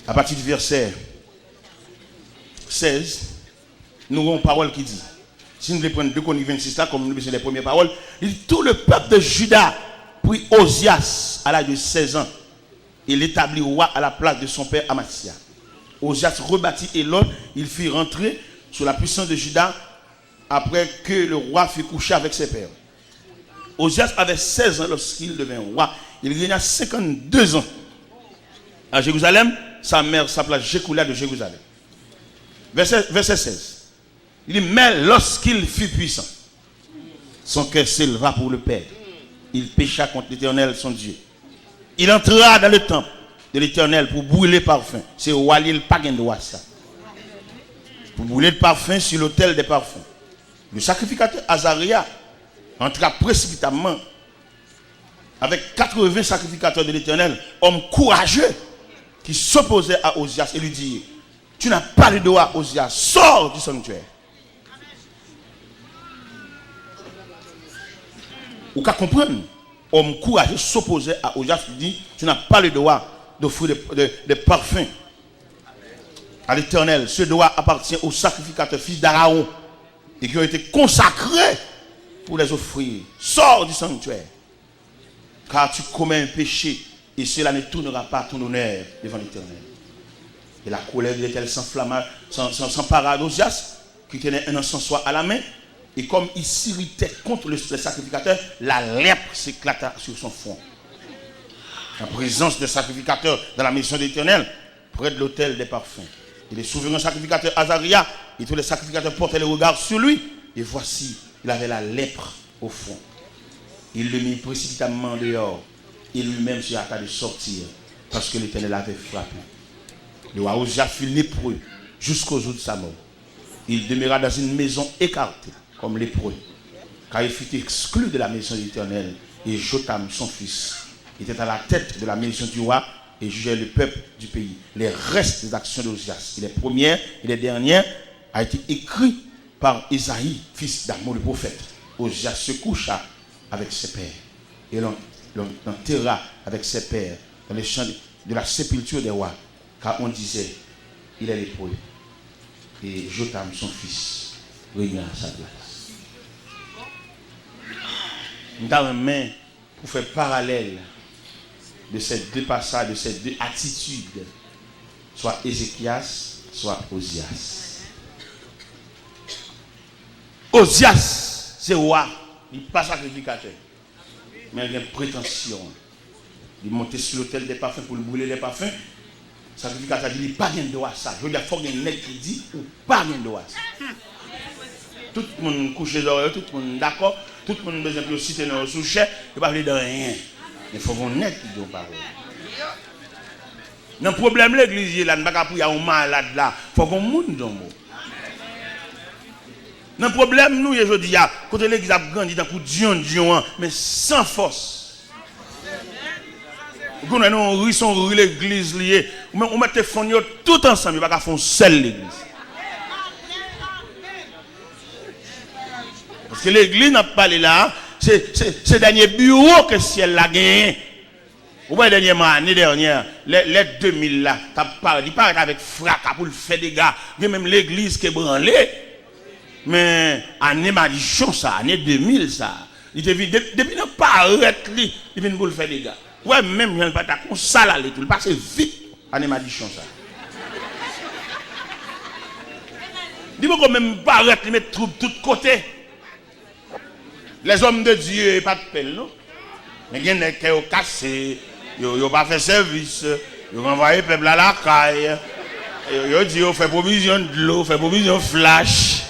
Speaker 2: à partir du verset 16, nous avons une parole qui dit. Si nous prenons 2 Chroniques 26 là, comme nous faisons les premières paroles, il dit tout le peuple de Juda prit Ozias à l'âge de 16 ans et l'établit roi à la place de son père Amasia. Ozias rebâtit Élon, il fit rentrer sous la puissance de Juda après que le roi fut couché avec ses pères. Ozias avait 16 ans lorsqu'il devint roi. Il régna 52 ans à Jérusalem. Sa mère s'appelait Jécoulia de Jérusalem. Verset 16. Il dit, mais lorsqu'il fut puissant, son cœur s'éleva pour le perdre. Il pécha contre l'Éternel, son Dieu. Il entra dans le temple de l'Éternel pour brûler parfum. C'est Wali le pagan de ça. Pour brûler le parfum sur l'autel des parfums. Le sacrificateur Azaria entra précipitamment avec 80 sacrificateurs de l'Éternel, homme courageux, qui s'opposait à Osias et lui dit, tu n'as pas le droit, Osias, sors du sanctuaire. Ou qu'à comprendre, homme courageux s'opposait à Osias, lui dit, tu n'as pas le droit d'offrir des parfums à l'Éternel. Ce droit appartient aux sacrificateurs fils d'Aaron et qui ont été consacrés pour les offrir. Sors du sanctuaire, car tu commets un péché et cela ne tournera pas ton honneur devant l'Éternel. Et la colère de l'Éternel s'empara d'Osias, qui tenait un encensoir à la main, et comme il s'irritait contre les sacrificateurs, la lèpre s'éclata sur son front. En présence des sacrificateurs dans la maison de l'Éternel, près de l'autel des parfums. Et les souverains sacrificateurs Azaria et tous les sacrificateurs portaient le regard sur lui. Et voici, il avait la lèpre au front. Il le mit précipitamment dehors. Et lui-même se hâta de sortir parce que l'Éternel l'avait frappé. Le roi Osias fut lépreux jusqu'au jour de sa mort. Il demeura dans une maison écartée comme lépreux, car il fut exclu de la maison de l'Éternel. Et Jotham, son fils, était à la tête de la maison du roi et jugeait le peuple du pays. Les restes des actions d'Osias, les premières et les dernières, a été écrit par Isaïe, fils d'Amos le prophète. Osias se coucha avec ses pères et l'enterra avec ses pères dans les champs de la sépulture des rois, car on disait, il est lépreux. Et Jotham, son fils, régna à sa place. Nous avons main pour faire parallèle de ces deux passages, de ces deux attitudes, soit Ézéchias, soit Osias. Osias, c'est roi, il n'est pas sacrificateur, mais il a une prétention. Il monte sur l'autel des parfums pour brûler les parfums. Le sacrificateur dit, il n'a pas de droit à ça. Je veux dire, il faut qu'il y ait un nec qui dit, ou pas de droit à ça. Tout le monde couche les oreilles, tout le monde d'accord, tout le monde besoin de citer dans le sous-chef, il ne va pas parler de rien. Il faut qu'on ait qui dit parole. Le problème de l'église, là, il n'y a pas de un malade là, il faut qu'on monte dans le mot. Le problème, nous, je dis, quand l'église a grandi dans le Dieu, mais sans force. Quand on sont l'église liée, on met les fonds tout ensemble, il n'y a pas de seule l'église. Parce que l'église n'a pas parlé là, c'est le dernier bureau que le ciel a gagné. Ou bien, l'année dernière, les 2000 là, il parle avec fracas pour le faire des gars. Il y a même l'église qui est branlée. Mais année Madichon, ça, année 2000, ça. Il devait, depuis ne pas arrêter, il vient pour le faire des gars. Ouais, même, il n'y a pas de ça là, il passe vite, année Madichon, ça. Il ne faut même pas arrêter, il met troupe de tous côtés. Les hommes de Dieu, pas de peine, non? Mais il y a des qui ont cassé, ils n'ont pas fait service, ils ont envoyé le peuple à la caille, ils ont dit, ils ont fait provision de l'eau, fait provision flash.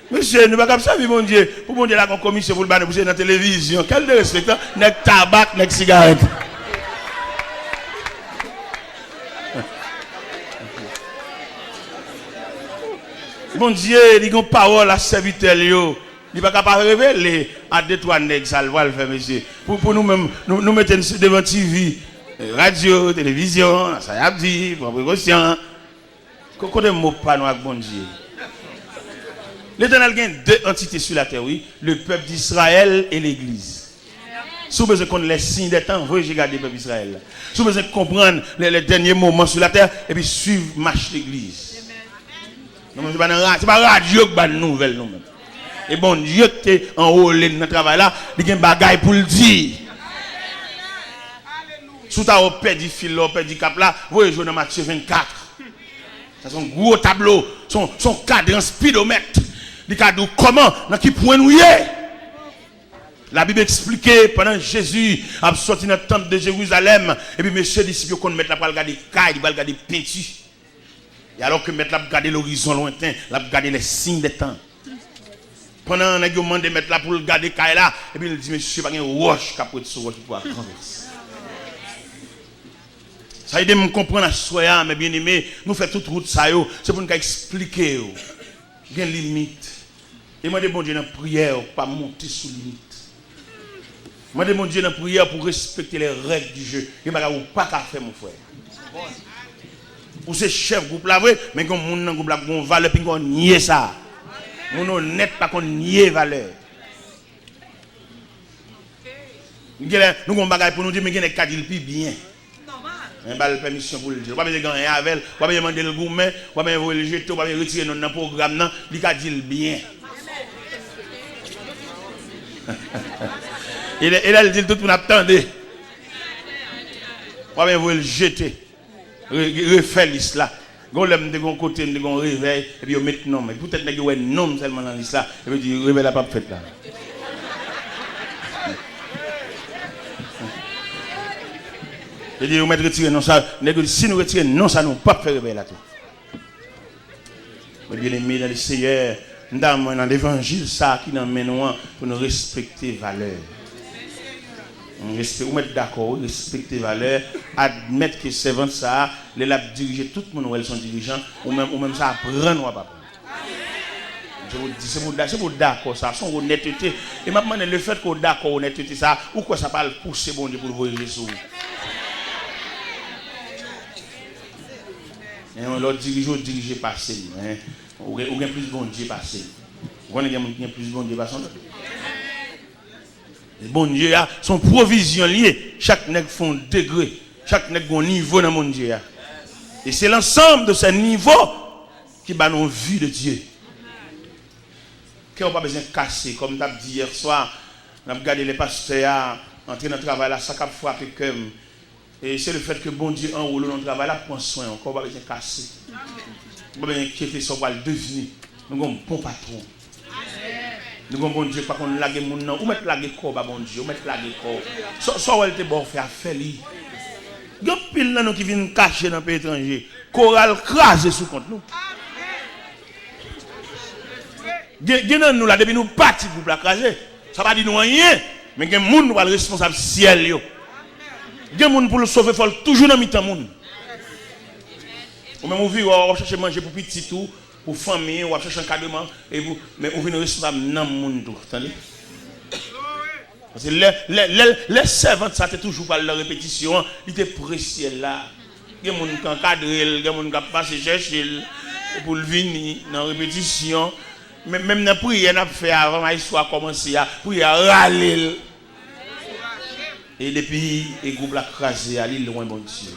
Speaker 2: Monsieur, nous ne pouvons pas servir mon Dieu. Pour mon Dieu, là, qu'on commission pour le banner, pour dans la télévision. Quel de respect, n'est tabac, n'est cigarette. Mon Dieu, il a une parole à serviteur. Il n'est pas capable de révéler à deux, trois nègres, ça le faire, monsieur. Pour nous-mêmes, nous mettons devant TV, radio, télévision, ça y a dit, pour précaution. Quand on ne pas nous avec mon Dieu. L'Éternel a deux entités sur la terre, oui. Le peuple d'Israël et l'Église. Si vous besoin connaître les signes des temps, vous regardez le peuple d'Israël. Si vous besoin comprendre les derniers moments sur la terre, et puis suivre marche l'Église. Ce n'est pas la radio qui a une nouvelle. Et bon Dieu qui est enrôlé dans le travail là, il y a un bagage pour le dire. Si vous avez perdu fil, vous avez perdu cap là, vous voyez dans Matthieu 24. C'est un gros tableau, son cadran speedomètre. Il dit comment, dans quel point nous y est. La Bible expliquait pendant Jésus a sorti dans le temple de Jérusalem. Et puis, messieurs disciples, qu'on mettre là pour regarder caille, pour regarder peinture. Et alors que mettre là pour regarder l'horizon lointain, là pour regarder les signes des temps. Pendant qu'on a demandé de mettre là pour regarder caille là, et puis il dit, monsieur, pas une roche qui a pris sur roche pour traverser. Ça aide à me comprendre à soi, mais bien aimé, nous faisons toute route ça, c'est pour nous expliquer. Il y a une limite. Et moi, bon Dieu, dans la prière, pas monter sous limite. Moi, je demande Dieu dans la prière pour respecter les règles du jeu. Il n'y a pas qu'à faire, mon frère. Ou c'est chef groupe là, mais quand on dans groupe là, on valeur, puis on nie ça. On honnête, pas qu'on nie valeur. Nous avons un bagage pour nous dire, mais il y a des cas de plus bien. On a la permission pour le dire. On ne peut pas gagner avec elle, on ne peut pas demander le gourmet, on ne peut pas le jeter, on ne peut pas retirer dans le programme, il a dit bien. Et là, il dit tout le monde attendez. On ne peut pas le jeter, refaire l'islam. On l'aime de côté, on réveille, et puis on met non. Mais peut-être qu'il y a un nom seulement dans l'islam, et puis il réveille la pape faite là. Je dis, vous mettez retirer non ça, si nous retirons non ça, nous ne pouvons pas faire réveiller là tout. Mais bien aimé dans le Seigneur, dans l'évangile, ça qui nous mène pour nous respecter les valeurs. Vous mettez d'accord, respecter les valeurs, admettre que c'est vent ça, les lab diriger tout le monde où elles sont dirigeants, ou même ça apprendre ou pas. Je vous dis, c'est pour d'accord ça, son honnêteté. Et maintenant, le fait qu'on d'accord honnêteté ça, ou quoi ça parle pousser bon Dieu pour le voyager sur vous. L'autre dirige passé. Ou bien plus bon Dieu passé. Vous connaissez qu'il y a plus bon Dieu passé. Le bon Dieu a son provision liée. Chaque nègre fait un degré. Chaque nègre a un niveau dans mon Dieu. Et c'est l'ensemble de ces niveaux qui bat nos vues de Dieu. Qu'on n'a pas besoin de casser. Comme tu as dit hier soir, on a regardé les pasteurs entrer dans le travail là, ça a frappé comme. Et c'est le fait que bon Dieu enroule dans le travail là, prend soin, encore pas besoin de casser. On pas besoin d'inquiéter sur quoi le devenir. Nous avons un bon patron. Nous avons bon Dieu, pas qu'on lague mon nom. Ou mettre lague corps, bon Dieu, ou mettre lague corps. Soit elle te bon faire affaire li. Il y a pile là qui viennent cacher dans le pays étranger. Choral crasé sous compte nous. Gen nous là depuis nous partis pour la craser. Ça va dire nous rien, mais il y a des gens qui sont responsables ciel yo. Il y a des gens pour le sauver, il faut toujours dans mi-temps moun. Ou même on cherche manger pour petit tout, pour famille, ou chercher un encadrement et vous mais on vient responsable dans moun tout, attendez. Parce que les servantes ça c'est toujours par la répétition, il était précieux là. Il y a des gens qui encadrent, il y a des gens qui passent chercher pour le venir dans la répétition. Même dans la prière, on a fait avant la histoire commencer, pour y râler. Et depuis, le groupe l'a crasé, à l'île loin bon Dieu.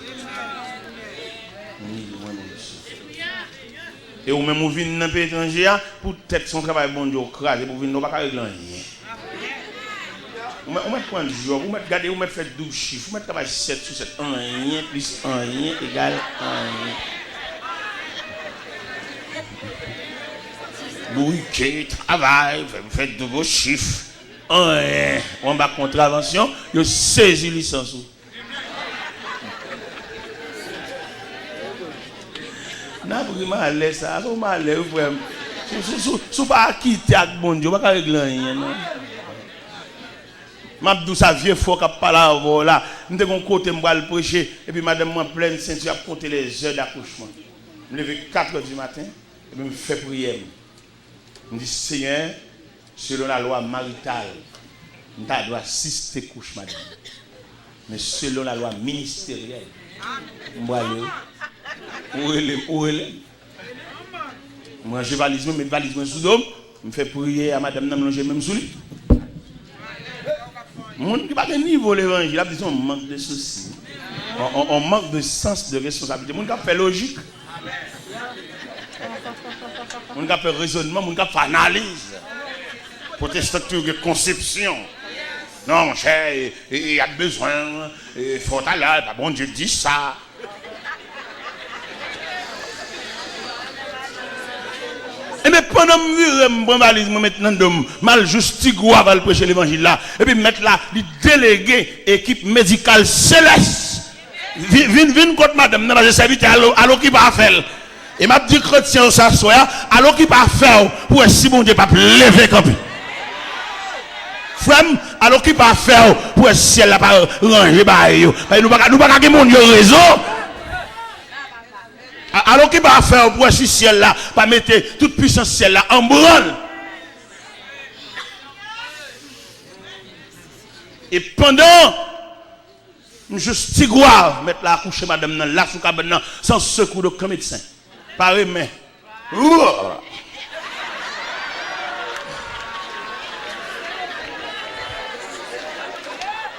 Speaker 2: Et ou même vous venez dans le pays étranger, pour peut-être son travail bon Dieu crasé, pour venir, nous ne pouvons pas régler rien. Vous mettez point de jour, vous mettez, vous mettez fait 12 chiffres, vous mettez travail 7 sur 7, 1 rien plus 1 rien égale 1 rien. Louis qui travaille, vous faites de vos chiffres. On va contravention, vous saisissez licence. Non, vraiment à l'aise, ça, vous à l'aise, frère. Si vous pas quitter avec bon Dieu, vous ne pouvez pas régler rien. Je ça vieux fort qui parle avant là. Je suis côté, je vais le prêcher. Et puis madame, moi pleine ceinture, je compter les heures d'accouchement. Je me lève 4 h du matin et je me fais prière. Je dis, Seigneur, selon la loi maritale, je dois assister couche, madame. Mais selon la loi ministérielle, je dois aller. Où est-elle? Moi, je valise, mais valise sous l'homme. Je fais prier à madame, je même sous lui. On n'a pas de niveau l'évangile, on manque de soucis. On manque de sens de responsabilité. On n'a pas fait logique. On a fait raisonnement, on a fait analyse. Pour tes structures de conception. Non, mon cher, il y a besoin, il faut aller, bon Dieu dit ça. Et mais pendant que je prends valise, maintenant, mal juste Tigua va prêcher l'évangile là. Et puis mettre là, le délégué, équipe médicale céleste. Viens contre madame, n'a pas servi à qui va faire. Et m'a dit chrétien s'assoit, alors qui va faire pour si bon Dieu pas lever comme frère, alors qui va faire pour si elle n'a pas rangé bah yo. Nous pas gagner mon réseau. Alors qui va faire pour si ciel là pas mettre toute puissance ciel là en branle. Et pendant, je stigouard, mettre la couche madame nan, là sous cabane sans secours d'aucun médecin. Pareil, mais.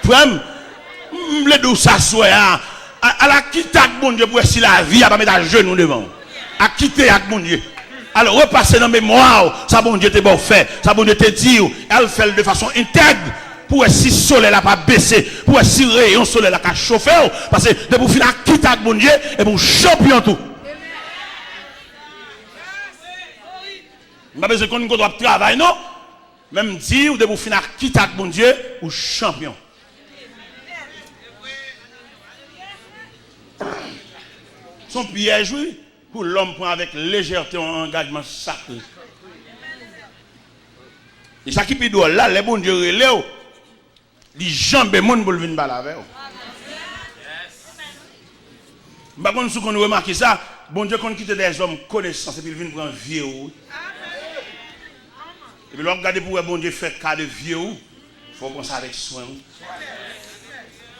Speaker 2: Frère, le dou s'assoit à la quitter avec bon Dieu pour si la vie a pas mettre à genoux devant. À quitter avec bon Dieu. Alors repasser dans mémoire, ça bon Dieu te bon fait, ça bon Dieu te dit, elle fait de façon intègre pour si le soleil n'a pas baissé, pour si le rayon soleil n'a pas chauffé, parce que de pour finir quitter avec bon Dieu et pour champion tout. Pas besoin qu'on doit travailler non, même dire de pour finir quitter avec bon Dieu ou champion. Son piège, oui, pour l'homme prend avec légèreté un engagement sacré. Et ça qui peut dire là, les bons dieux relèvent, les jambes et monde pour venir parler avec eux. Par contre, si on remarque ça, bon Dieu, quand quitte des hommes connaissants, et puis il vient prendre vieux. Et puis, regardez pour bon Dieu faire cas de vieux, il faut penser avec soin.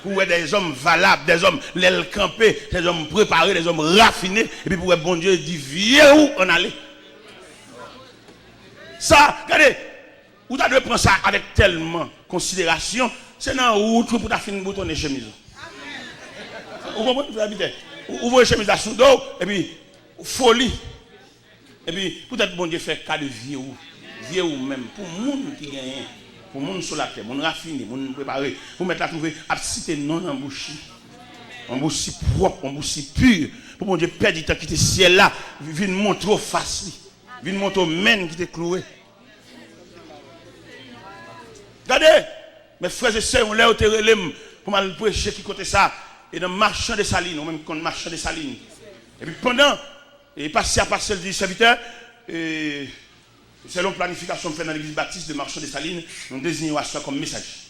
Speaker 2: Pour des hommes valables, des hommes l'aile campés, des hommes préparés, des hommes raffinés, et puis pour bon Dieu dit viens où on allait. Ça, regardez, vous devez prendre ça avec tellement considération, c'est dans la route pour ta fin de boutonner chemise. Vous comprenez? Vous voyez chemise à sous dos, et puis folie. Et puis peut-être bon Dieu fait cas de vieux ou même, pour le monde qui gagne. Pour les gens sur la terre, les gens raffinés, les gens préparés, pour mettre la trouver, à citer non en bouche. En bouche si propre, en bouche si pure. Pour mon Dieu, perdre du temps qui était ciel là, vient montrer aux faces, vient montrer aux mains qui étaient cloués. Regardez, mes frères et sœurs, on l'a été relais pour mal prêcher qui côté ça. Et dans le marchand de salines, ou même quand le marchand de salines. Et puis pendant, et passé à passer le serviteur, selon planification faite dans l'église baptiste de Marchand des Salines, nous désignons à soi comme message.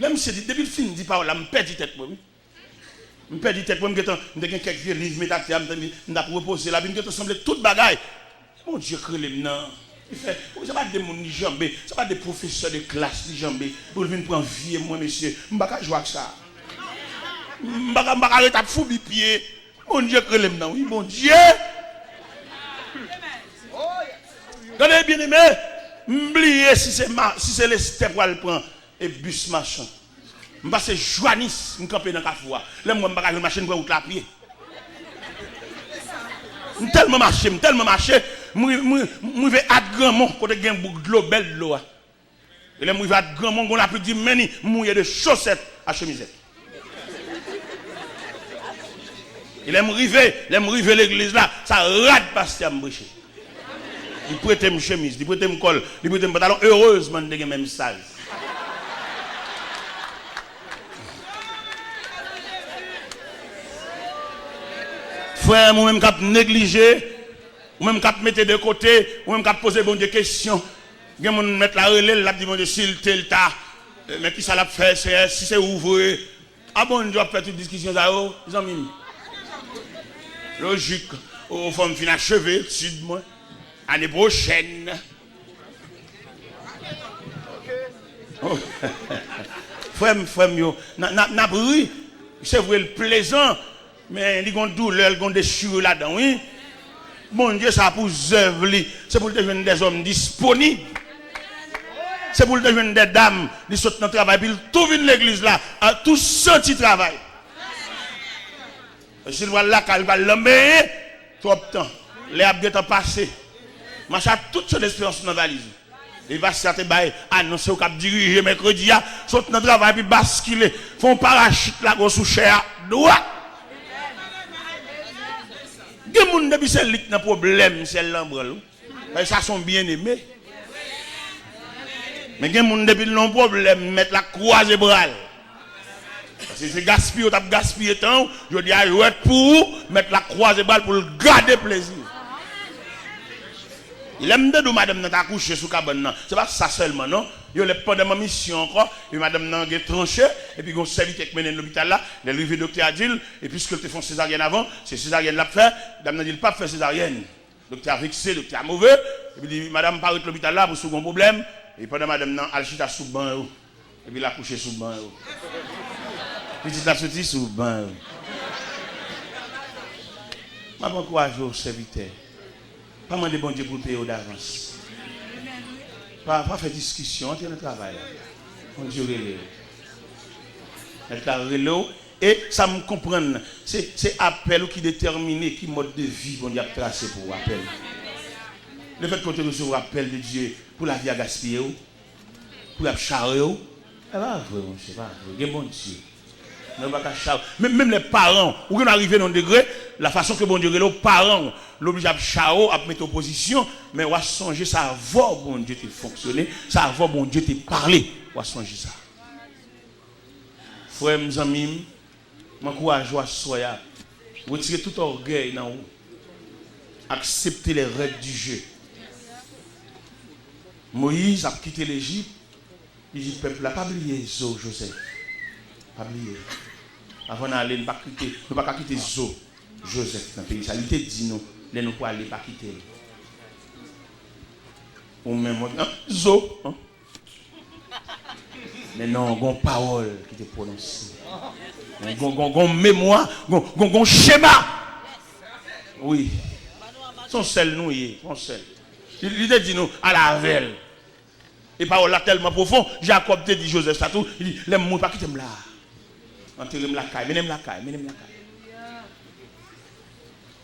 Speaker 2: Même si depuis le film, dit par là, je perds tête pour moi. Je perds tête pour moi, je suis quelques livres, je suis reposer là, je semble toute bagaille. Mon Dieu, crée non. Ça ne pas des gens ni jambés, ça pas des professeurs de classe ni jambés, pour venir prendre vie, moi, monsieur. Je ne vais pas jouer avec ça. Je ne vais pas arrêter de foutre mes pieds. Mon Dieu, crée non. Oui, mon Dieu. Regardez bien aimé, m'oubliez si c'est les steps pour le prendre et bus machin. Je passe Joannis, je campe dans la foi. Là moi je vais marcher pour la pied. Tellement marché, je vais à grand monde côté gain boucle global de l'eau. Et là je vais à grand monde on a pu dire meni mouiller de chaussettes à chemisette. Et là je rive l'église là, ça rate pasteur m'bricher. Il prête une chemise, il prête une col, il prête un pantalon. Heureusement, il y a même sale. Frère, moi-même, quand négligé, moi-même, quand mettre de côté, moi-même, quand poser bon des questions, il y a des gens qui mettent la relais, là, dit bon Dieu, s'il tel tas, mais qui ça l'a fait, si c'est ouvert. Ah bon, Dieu a fait toute discussion, ça, ils ont mis. Logique, aux femmes finissent achever, sud, moi. Année prochaine. Oh. Frère, n'a pris. C'est vrai, le plaisant, mais il y a une douleur, il y a des déchirures là-dedans, oui. Bon Dieu, ça pour œuvre, c'est pour devenir des hommes disponibles. C'est pour devenir des dames, qui sautent dans le travail, puis tout vient l'église là, à tout senti travail. Si vous voyez là, quand il va l'embêter, trop de temps, les abgés ont passé. Machin toute son expérience dans la valise. Il va se faire annoncer au cap diriger mercredi, saute dans le travail, puis basculer. Font parachute là, sous chair, droit. Il y a des gens qui ont un problème, c'est l'embrel. Ça sont bien aimés. Mais il y a des gens qui ont un problème, mettre la croisée bras. Parce que c'est gaspiller, tu as gaspillé temps, je dis à jouer pour mettre la croisée bras pour garder plaisir. Il aime de madame n'a couché sous cabane. C'est pas ça seulement, non? Il y a pas de ma mission encore. Et madame n'a pas tranché. Et puis, il y a un serviteur qui mène l'hôpital là. Il est arrivé docteur Adil. Et puisque tu fais césarienne avant, c'est césarienne l'a fait. Madame n'a dit pas faire césarienne. Docteur vexé, docteur mauvais. Et puis, madame part de l'hôpital là pour second problème. Et pendant madame n'a alchita sous ban. Et puis il a couché sous le banc. Petit a sorti sous le banc. Je encourage aux serviteurs. Pas demander bon Dieu pour payer d'avance. Pas faire discussion entre le travail. Bon Dieu relève. Et ça me comprend. C'est appel qui détermine qui mode de vie bon Dieu a tracé pour appel. Le fait qu'on te reçoit l'appel de Dieu pour la vie à gaspiller, pour la charrer, c'est pas vrai, mon cher, pas vrai. Bon Dieu. Même les parents, où on arrive dans un degré, la façon que bon Dieu les parents l'oblige à charrer, à mettre en position, mais on va songer ça avant bon Dieu te fonctionner, ça avant bon Dieu te parler, on va songer ça. Frères, mes amis, m'encourage à soya, retirer tout orgueil dans vous, accepter les règles du jeu. Moïse a quitté l'Égypte, il dit peuple n'a pas oublié Joseph, pas oublié. Avant d'aller, ne pas quitter Joseph dans le pays. Ça lui dit nous, ne nous pas aller pas quitter. Ou même Zo. Hein? Mais non, gon parole qui te prononce. Gon mémoire, gon schéma. Oui. Son sel nous y, son sel. Il te dit nous à la velle. Et parole là tellement profond, Jacob te dit Joseph ça tout, il dit les mots pas quitter là. Enterrez la caille, menez la caille.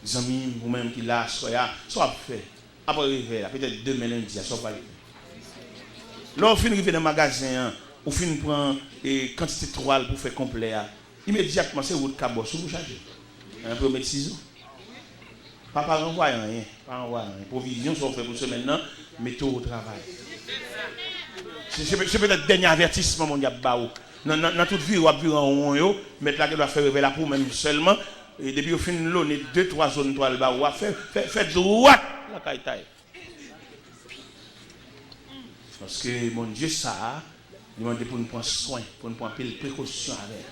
Speaker 2: Les amis, vous-même qui là, soit fait. Après arriver, peut-être demain lundi, soit pas. Là, on finit dans le magasin, on finit prendre quantité de toile pour faire complet. Immédiatement, c'est votre cabot, vous chargez. Un peu mettre ciseaux. Pas renvoyer rien, pas renvoyer rien. Provision, soit fait pour ce maintenant, mettez au travail. C'est peut-être le dernier avertissement, mon diable. Dans toute vie, on va vivre en haut, mettre là, on va faire réveiller la peau même seulement. Et depuis au fin de l'année, 2-3 zones toile bas, on va faire droite la caille. Parce que mon Dieu, ça, il demande pour nous prendre soin, pour nous prendre précaution avec.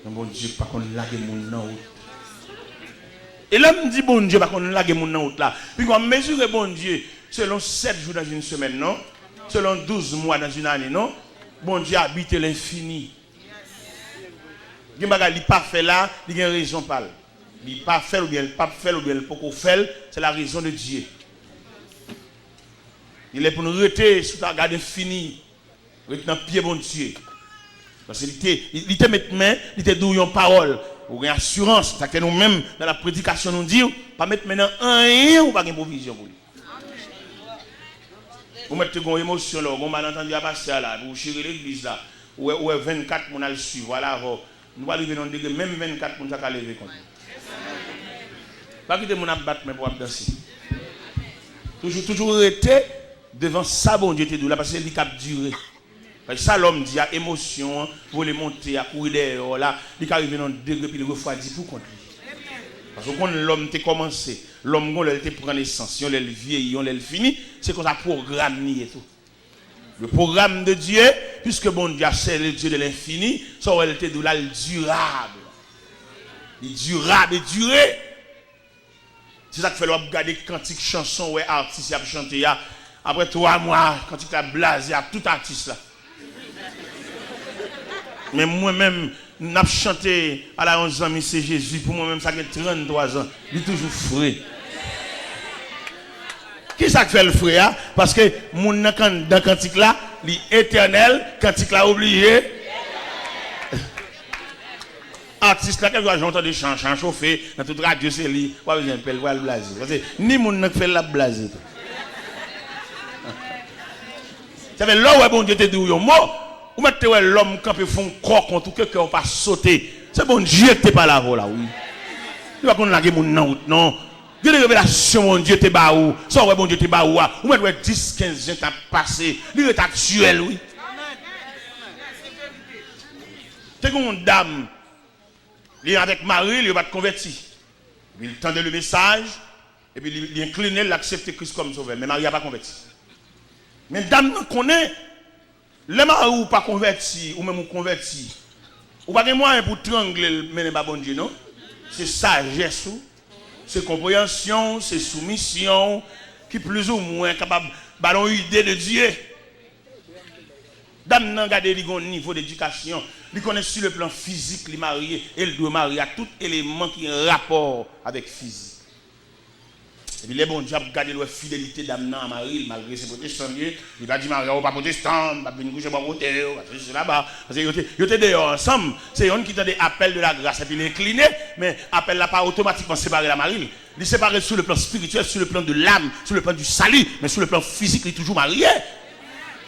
Speaker 2: Mais mon Dieu, pas qu'on lague mon nom. Et là, me dit bon Dieu, pas qu'on lague mon nom là. Puis on mesure bon Dieu, selon 7 jours dans une semaine, non? Selon 12 mois dans une année, non? Bon Dieu habite l'infini. Il n'y a pas fait là, il y a une raison pas. Il n'y a pas fait ou bien il pas fait ou bien il pas fait, c'est la raison de Dieu. Il est pour nous rester sous la garde infinie, rester dans le pied bon Dieu. Parce qu'il était maintenant, il était d'où une parole, ou une assurance. C'est que nous-mêmes, dans la prédication, nous disons, pas mettre maintenant rien ou pas de provision pour lui. Vous mettez une émotion là, vous malentendu à passer là, vous chérez l'église là, ou 24 personnes à le suivre, voilà, nous allons arriver dans le degré, même 24 personnes à lever contre. Pas quitter mon abattre, mais pour danser. Toujours rester devant ça, bon Dieu, là, parce que c'est cap duré. Parce que ça, l'homme dit, à émotion, pour les monter, à courir derrière, là, il arrive dans le degré, puis il refroidit pour contre lui. Parce que quand l'homme t'a commencé, l'homme, quand il prend l'essence, il vieillit, il finit, c'est comme ça programme et tout. Le programme de Dieu, puisque bon Dieu, c'est le Dieu de l'infini, ça aurait été de là le durable. Le durable et duré. C'est ça que fait le regarder cantique chanson, ouais, artiste, il a chanté, après 3 mois, quand il a blasé à tout artiste là. Mais moi-même, n'a chanté à la 11 ans, mais c'est Jésus. Pour moi-même, ça fait 33 ans. Il est toujours frais. Qui ça fait le frais? Parce que mon dans le cantique là, l'éternel, cantique là obligé. Artiste là, quelquefois j'entends des chants chauffés, dans toute radio, c'est lui. Pas besoin de faire le blaser. Parce que ni mon n'a fait la blaser. Ça fait là où bon Dieu te dit un mot. Ou mettez l'homme quand il font corps contre que on pas sauter. C'est bon Dieu qui pas là là oui. Il va qu'on laguer mon nom non. Dieu de révélation mon Dieu te ba ou. Ça ouais bon Dieu te ba ou. Ou mettez 10 15 ans passé. Il est actuel oui. C'est comme une dame. Il est avec Marie, il va te convertir. Il tendait le message et puis il inclinait l'accepter Christ comme sauveur. Mais Marie n'a pas converti. Mais dame nous connaît. Les marous pas convertis ou même convertis. Ou pas de moyen pour trangler mais pas bon Dieu non. C'est sagesse, c'est compréhension, c'est soumission qui plus ou moins capable ballon idée de Dieu. Dame nan gade li gon niveau d'éducation, il connaît sur le plan physique, il marié, et il doit marier à tout élément qui a rapport avec physique. Et puis les bons diables regardent la fidélité d'âme à Marie, malgré ses protestants, il va dire Marie, pas protestant, il va venir coucher pour côté, c'est là-bas. Parce qu'ils étaient dehors ensemble, c'est eux qui ont des appels de la grâce, et puis il est incliné, mais appel là pas automatiquement séparé la Marie. Il est séparé sur le plan spirituel, sur le plan de l'âme, sur le plan du salut, mais sur le plan physique, il est toujours marié.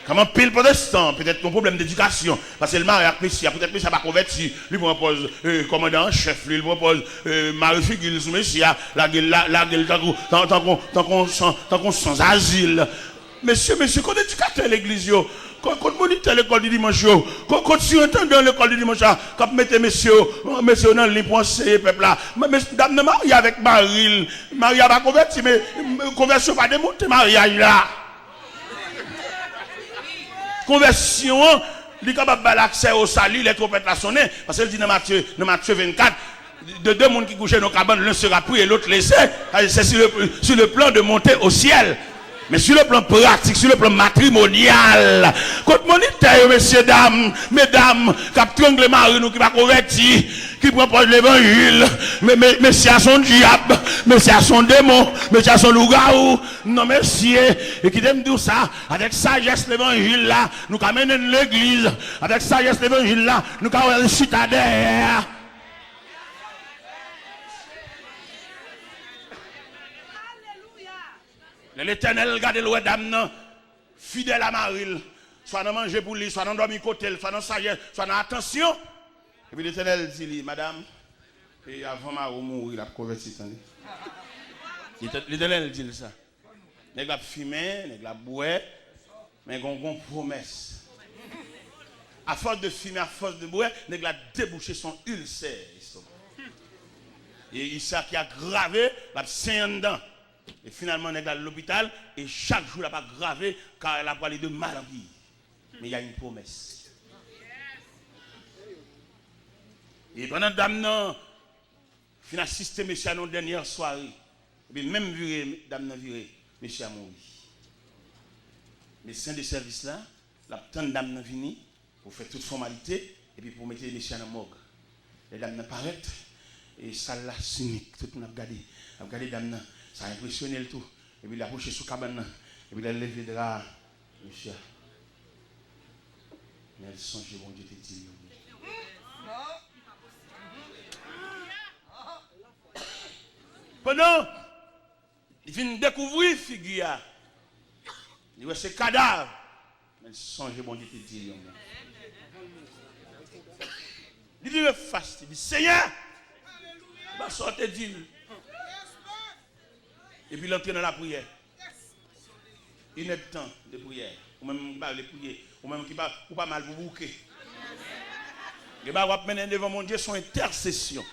Speaker 2: Comment pile protestant, peut-être un problème d'éducation, parce que le mari a Messia, peut-être Messia va convertir, lui propose commandant en chef, lui propose Marie Figil sous Messia, la gueule tant qu'on sans asile. Monsieur, quand éducateur l'église, quand moniteur l'école du dimanche, quand surintendant l'école du dimanche, quand mettez messieurs dans les pensées, peuple là, dame ne marie avec Marie, Marie va convertir, mais conversion va démonter mariage là. Conversion, il est capable d'avoir l'accès au salut, les trompettes la sonner. Parce qu'il dit dans Matthieu 24, de deux mondes qui couchent dans nos cabanes, l'un sera pris et l'autre laissé. C'est sur le plan de monter au ciel. Mais sur le plan pratique, sur le plan matrimonial, quand monitaire, messieurs, dames, mesdames, qui triangle mari, nous qui va convertir, qui propose l'évangile, mais c'est à son diable, mais c'est à son démon, mais c'est à son loup-garou. Non, messieurs, et qui aime dire ça, avec sagesse l'évangile là, nous amenons l'église, avec sagesse l'évangile là, nous avons une citadelle. L'Éternel regarde le dame, fidèle à Marie, soit dans manger pour lui, soit dans dormir côté, soit dans sagesse, soit dans attention. Et puis l'Éternel dit, madame, et avant ma mourir, il a converti. L'Éternel dit ça. Il a fumé, il a boire, mais il a une promesse. À force de fumer, à force de boire, il a débouché son ulcère. Et il sait qu'il a gravé, il a saigné dedans. Et finalement, on est à l'hôpital et chaque jour, il n'a pas gravé car elle a parlé de mal en pire. Mais il y a une promesse. Et pendant que dame, il a assisté monsieur à nos dernières soirées. Et puis même viré, dame viré, monsieur a mouru. Mais c'est un des services là, la petite dame vini pour faire toute formalité et puis pour mettre monsieur à la morgue. Les dames paraissent et ça l'a cynique. Tout le monde a regardé dame. Ça a impressionné le tout. Et puis il a approché sous cabane. Et puis il a levé de là. Monsieur. Mais elle songe, bon Dieu te dit. Pendant, il vient découvrir figure. Il voit ses cadavres. Mais elle songe, bon Dieu te dit. Il dit, face, il dit, Seigneur, va sortir d'île. Et puis l'entrer dans la prière. Il est temps de prière. Ou même qui va les prier. Ou même qui va ou pas mal pour bouquer. Et va mener devant mon Dieu son intercession.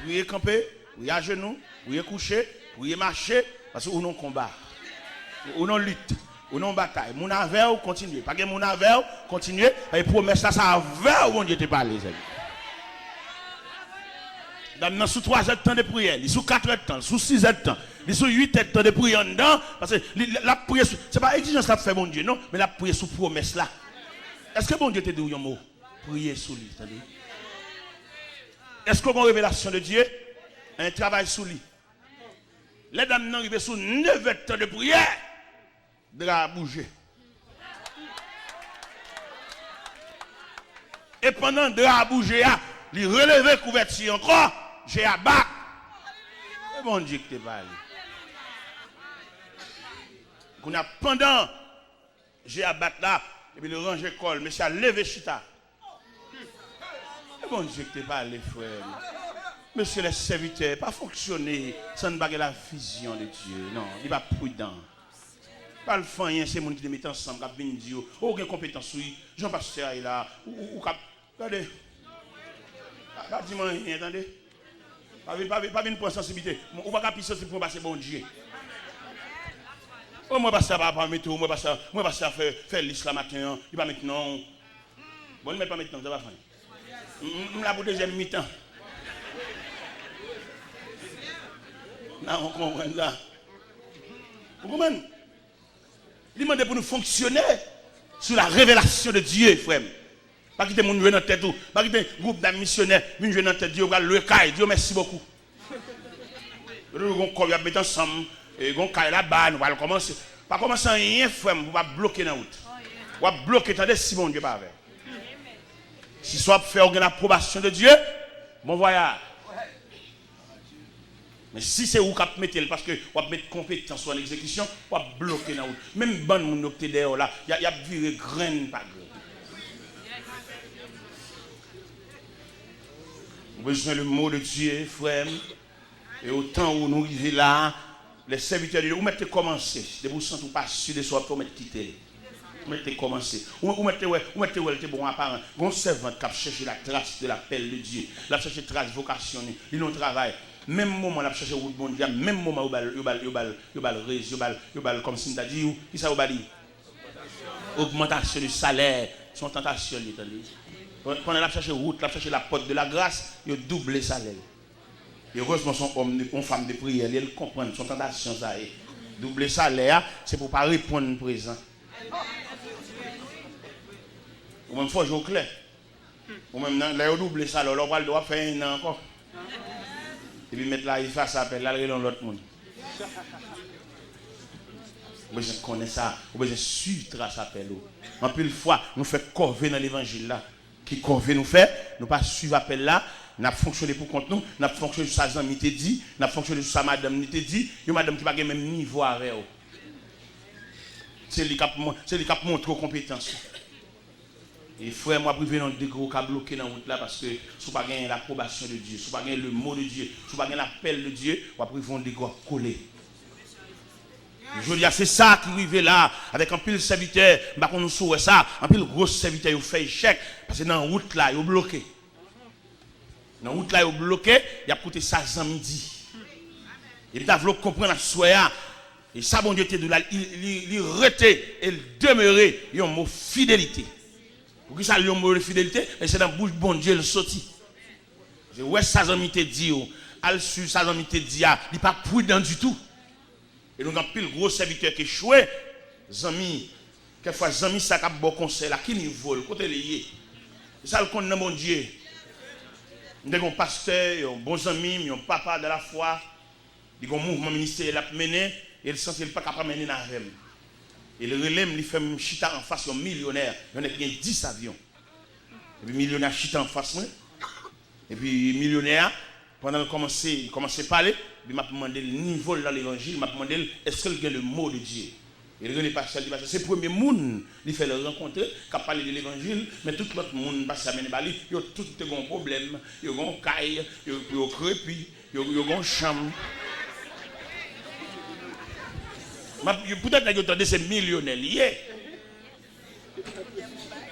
Speaker 2: Prier camper, prier à genoux, prier coucher, prier marcher. Parce que nous non combat. Ou non lutte. Ou non bataille. Mon aveu continue. Pas que mon aveu continue. Et promesse ça, ça aveu mon Dieu te parle. Dans sous 3 heures de temps de prière, sous 4 heures de temps, sous 6 heures de temps, sous 8 heures de temps de prière dedans, parce que la prière, ce n'est pas exigence que fait mon Dieu, non, mais la prière sous promesse là. Est-ce que bon Dieu te dit un mot? Prier sous lui, est-ce qu'on a une révélation de Dieu? Un travail sous lui. Les dames n'ont arrivé sous 9 heures de temps de prière, de la bouger. Et pendant de la bouger, il relève couverture encore. J'ai abattu. C'est bon Dieu que tu parles. Pendant, j'ai abattu là, et puis le ranger colle, mais ça a levé chita. C'est bon Dieu que tu parles, frère. Monsieur les serviteurs, pas fonctionner sans baguer la vision de Dieu. Non, il va prudent. Pas le fanyen, c'est mon qui te met ensemble, qui vient dire, oh, il y a compétence, Jean-Pasteur est là, ou regardez. Pas dis-moi rien, attendez. Pas une point sensibilité. Ou pas capter sensibilité pour passer bon Dieu. Oh, moi, passer pas mettre, moi, passer faire liste la matin, il va maintenant. Bon, il ne met pas maintenant, ça va faire. Je la pour deuxième mi-temps. Non, on comprend là. Vous comprenez? Il demande pour nous fonctionner. sur la révélation de Dieu, frère. Pas quitter mon jouer dans tête tout, pas quitter groupe d'amis missionnaires, une jouer dans tête Dieu, le caille, Dieu merci beaucoup. On va mettre ensemble, on caille là-bas, nous allons commencer. Pas commencer rien, frère, on va bloquer dans la route. On va bloquer, attendez, si mon Dieu pas avec. Si soit faire une approbation de Dieu, bon voyage. Mais si c'est où qu'on mettre parce que on va mettre compétence en exécution, on va bloquer dans la route. Même bon mon qui derrière là, il y a viré graine par graine. Vous avez besoin le mot de Dieu, frère. Et au temps où nous arrivons là, les serviteurs de Dieu, vous mettez commencer. De vous sentir pas sûr de soi, vous mettez quitter. Vous mettez commencer. Vous mettez le bon apparent. Vous servant qui a cherché la trace de l'appel de Dieu. Il a cherché la trace vocation. Il n'a travail. Même moment, il a cherché le bon Dieu. Même moment, il a comme si il a dit, qui ça va dire? Augmentation du salaire. Son tentation, il est dit. Quand on a cherché route, on a cherché la porte de la grâce, il a doublé ça. Et heureusement, son homme, une femme de prière, elle comprend son tentation. Doubler salaire, c'est pour ne pas répondre présent. Ou même, il faut jouer clair. Ou même, là, doubler salaire, on doit faire un an encore. Et puis, mettre là, il fait ça, là, il dans l'autre monde. Vous besoin de connaître ça, vous besoin de suivre trace appel. En plus, fois, nous faisons corvée dans l'évangile là. Qui corvée nous fait, nous pas suivre appel là, nous avons fonctionné pour contre nous, nous avons fonctionné sur sa zami te dit, nous avons fonctionné sur sa madame te dit, une madame qui n'a pas le même niveau avec vous. C'est lui qui a montré compétence. Et frère, moi, privé dans des gros qui bloqué dans la route là parce que si vous n'avez pas l'approbation de Dieu, si vous n'avez pas le mot de Dieu, si vous n'avez pas l'appel de Dieu, vous privé des gros collés. Je dis, c'est ça qui arrive là, avec un pile serviteur, bah on nous souhaite ça, un pile gros serviteur, il fait échec, parce que dans la route là, il est bloqué. Dans la route là, il est bloqué, il a coûté ça à midi. Et puis, il faut comprendre la soya, et ça, bon Dieu, il retait, il demeurait, il y a un mot fidélité. Pour que ça, il y a un mot de fidélité, et c'est dans la bouche, bon Dieu, le sorti. Je ouais, ça, il te dit, al sur ça, il te dit, il n'est pas prudent du tout. Et donc, un pile gros serviteur qui est choué, Zami, quelquefois, Zami, ça a bon conseil, là, qui niveau, le côté lié. C'est ça le compte de mon Dieu. Nous avons un pasteur, un bon ami, un papa de la foi, il y a un mouvement ministériel à mener, et il sent qu'il n'est pas capable de mener dans la REM. Et le relève, il fait un chita en face, un millionnaire, il y a 10 avions. Et puis, millionnaire chita en face, et puis, millionnaire, pendant qu'il commençait à parler, il m'a demandé le niveau dans l'évangile, il m'a demandé est-ce qu'il y a le mot de Dieu. Et le pasteur dit c'est le premier monde qui fait le rencontrer, qui a parlé de l'évangile, mais tout l'autre monde passe à mener bali, il y a tout un problème, il y a un caille, il y a un crépi, il y a un chambre. Peut-être que vous entendez ces millionnaires liés.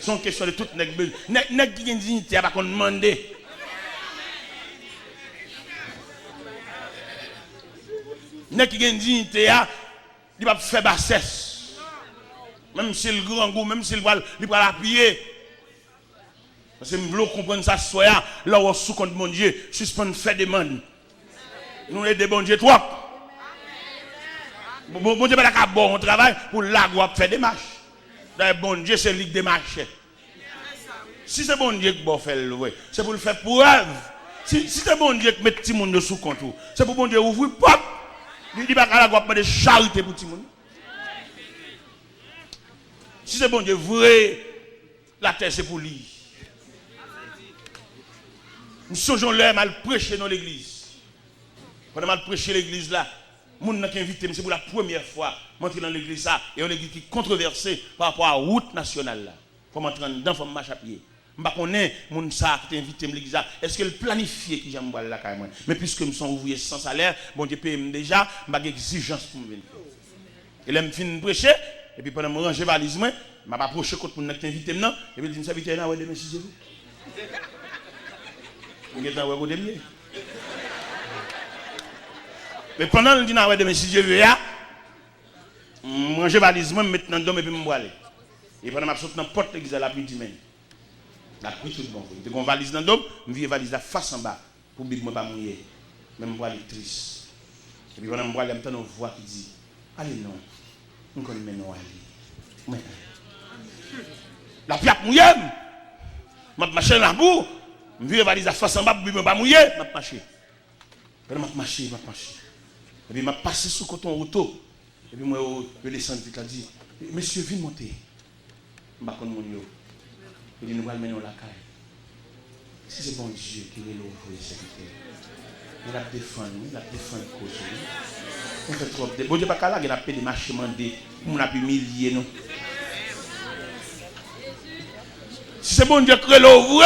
Speaker 2: C'est une question de toute nègre. Nègre qui a une dignité, il n'y a pas qu'on demande. Nèg qui a une dignité, il va faire bassesse. Même si le grand goût, même s'il va l'appuyer. Parce que je veux comprendre ça, soya, là où sous compte mon Dieu, suspend faire demande. Nous les bon Dieu, toi. Bon Dieu, pas bon, on travaille pour là où faire des marches. Bon Dieu, c'est lui qui démarche. Si c'est bon Dieu qui va faire le c'est pour le faire preuve. Si c'est bon Dieu qui met tout le monde sous compte, c'est pour bon Dieu ouvrir porte. Il dit pas qu'à la de charité pour tout le monde. Si c'est bon Dieu vrai, la terre c'est pour lui. Nous songeons l'heure mal prêcher dans l'église. Pendant mal prêcher l'église là, les gens qui invité, c'est pour la première fois m'entrer dans l'église là, et une église qui est controversée par rapport à la route nationale là. Faut m'entrer dedans, faut marcher à pied. Je ne sais pas mon ça qui invité à l'église là. Est-ce qu'elle planifie qui j'aime là quand même. Mais puisque nous sommes ouvriers sans salaire, bon Dieu paye déjà, je n'ai pas d'exigence pour me venir. Et là, je finis de prêcher, et puis pendant que je range valise, je ne pas approché contre mon invité maintenant, et puis je dis, invité là, ouais, demain si je veux. Je vais vous demander. Mais pendant que je dis, ouais, demain si je veux, je range valise, je mets dans le dôme et puis je vais aller. Et pendant que je saute dans la porte de l'église, la pluie d'humaine. La pluie tout le monde. Je vais valise dans le dôme, je vais valise la face en bas, pour que je ne pas mouiller. Même je vais aller triste. Et puis pendant que je vais aller, je une voix qui dit, allez non, on connaît non, allez. La piap mouillé. Je marche dans la boue. Je vais valise à face en bas, je ne vais pas mouiller. Je marche. Je marche. Et puis je passe sous coton auto. Et puis moi, je descends et je dis, monsieur, viens monter. Je ne sais pas mon yo. Il dit, nous allons mener la caille. Si c'est bon Dieu qui est l'ouvre et serviteur, il a défendu, cause. On fait trop de bon Dieu, pas là, il a payé des marchés mandés, on a pu humilier nous. Si c'est bon Dieu qui est l'ouvre,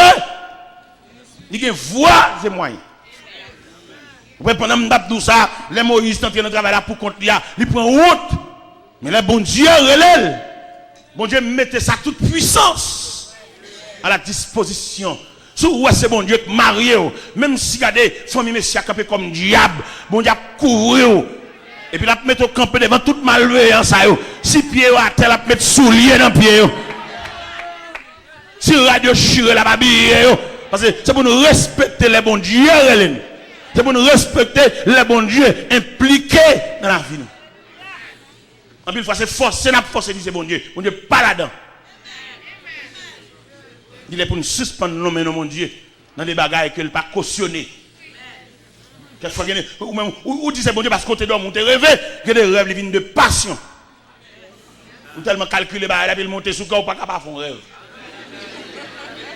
Speaker 2: il y a une voix, c'est moyen. Pendant que tout ça, les Moïse sont en train de travailler pour contre lui, il prend honte. Mais le bon Dieu relève. Bon Dieu mettez sa toute puissance à la disposition. Si c'est bon Dieu qui marie, même si il y a des familles qui sont campées comme diable, bon Dieu a couvert. Et puis la mettre au camp devant toute malveillance. Si pied à terre, la mettre soulier dans pied. Si radio chire la babille. Parce que c'est pour nous respecter les bons dieux. C'est pour nous respecter les bons dieux impliqués dans la vie. En plus, c'est forcer, n'a pas forcé, c'est bon Dieu. Bon Dieu, pas là-dedans. Il est pour nous suspendre nos noms, mon Dieu, dans des bagailles qu'il n'a pas cautionné. Quelquefois, ou dit c'est bon Dieu parce qu'on te doit monter rêver, que des rêves viennent de passion. Ou tellement calculé, il a monter sous le corps, pas capable de faire un rêve.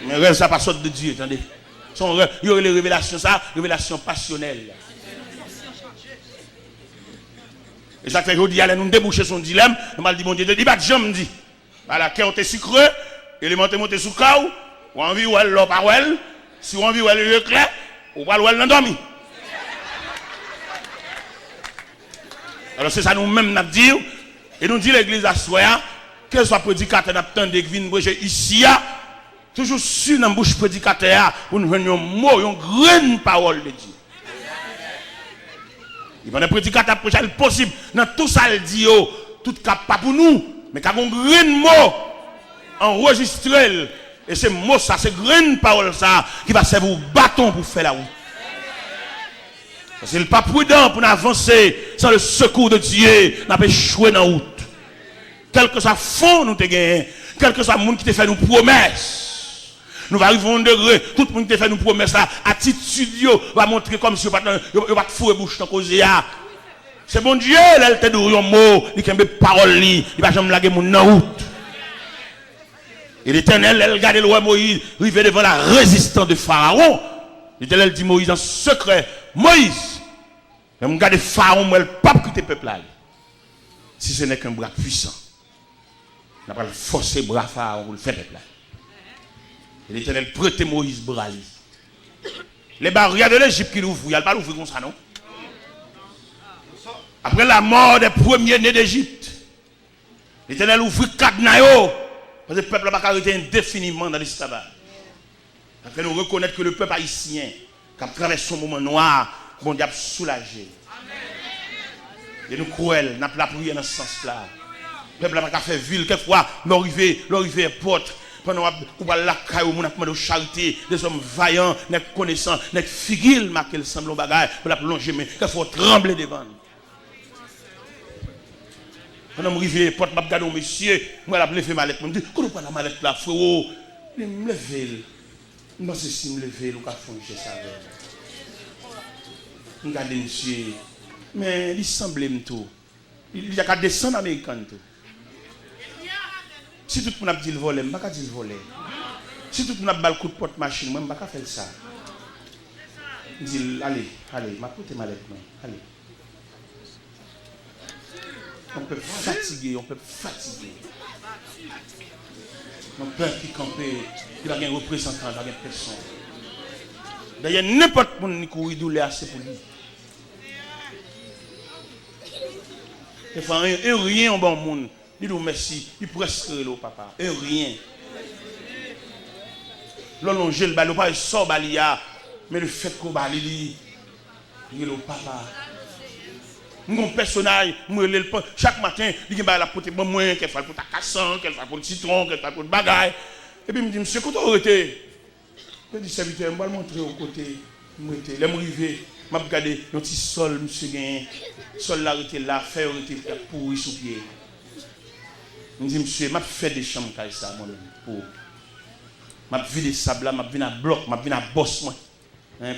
Speaker 2: Mais rêve, ça pas sorte de Dieu, attendez. Son rêve, il y aurait les révélations, ça, révélations passionnelles. Et ça fait que aujourd'hui, nous déboucher son dilemme. Nous m'avons dit, mon Dieu, il va jamais dit. Voilà, qui ont été sucrés, élémentaire monté sous caou, ou envie ou elle l'eau par elle, si on envie ou elle le clair, ou pas ou elle l'endormi. Alors c'est ça nous-mêmes nous dire, et nous dit l'église à soi, qu'elle soit prédicateur d'attendre que vienne prêcher ici, toujours sur dans la bouche prédicateur, pour nous venir un mot, une grande parole de Dieu. Il va prêcher prédicateur prêcher le possible, dans tout ça il dit, tout cap pas pour nous, mais qu'il y a un grand mot enregistré. Et c'est mot ça, c'est grande parole ça, qui va servir au bâton pour faire la route. Parce que c'est pas prudent pour nous avancer sans le secours de Dieu, nous avons échoué dans la route. Quel que soit le fond nous te gagné, quel que soit le monde qui te fait nous promesses. Nous arrivons à un degré, tout le monde qui te fait nous promesses là, attitude va montrer comme si on ne va pas fouer bouche dans cause. C'est bon Dieu, là, il te dit un mot, il a des paroles, il va jamais laguer mon dans la route. Et l'Éternel, elle regarde le roi Moïse, arrivé devant la résistance de Pharaon. L'Éternel dit Moïse en secret, Moïse, je regarde Pharaon, moi, le pape qui te peuple là. Si ce n'est qu'un bras puissant, on va forcer le bras Pharaon pour le faire peuple là. Et l'Éternel prête Moïse bras. Les barrières de l'Égypte qui l'ouvrent, il n'y a pas l'ouvrir comme ça, non? Après la mort des premiers nés d'Égypte, l'Éternel ouvre 4 naïos. Parce que le peuple n'a pas arrêté indéfiniment dans l'esclavage. Après nous reconnaître que le peuple haïtien, qui a traversé son moment noir, bon Dieu a soulagé. Et nous cruels, n'a pas la prière dans ce sens-là. Le peuple n'a pas fait ville, quelquefois, nous arrivons à porte. Pendant qu'on va la caille, on a demandé charité, des hommes vaillants, des connaissants, des figues, marqués le semblent au bagage, pour la plonger, mais quelquefois trembler devant nous. Quand je suis arrivé, porte, je regarde monsieur, moi, je levé ma lettre, je me dis, comment pas la mallette là, frérot? Je me lever. Je me dis, si je me lever, je vais faire ça. Je regarde monsieur, mais il semblait tout. Il y a qu'à descendre américain tout. Si tout le monde a dit le voler, je ne vais pas dire le voler. Si tout le monde a dit le coup de porte machine, je ne vais pas faire ça. Je dis, allez, je vais porter ma lettre. Allez. On peut fatiguer. Mon père qui campait, il a un représentant, il a une personne. D'ailleurs, n'importe qui courir douleur, c'est pour lui. Il faut un rien au bon monde. Il dit merci, il presque le papa. Un rien. L'allongé le bal, pas sort balia, mais le fait qu'on balie, il est le papa. Mon personnage, chaque matin, il va la pote moi, qu'elle fait pour ta cassan, qu'elle fait pour le citron, qu'elle fait pour le bagaille. Et puis il me dit, monsieur, quand on était, je dis, serviteur, je vais le montrer au côté. Je vais arriver, je vais regarder un petit sol, monsieur, le sol là, était là, fer était pourri sous pied. Je dis, monsieur, je fait des chambres comme ça, pour. Je vais des sables là, je vais à bloc, je vais à boss,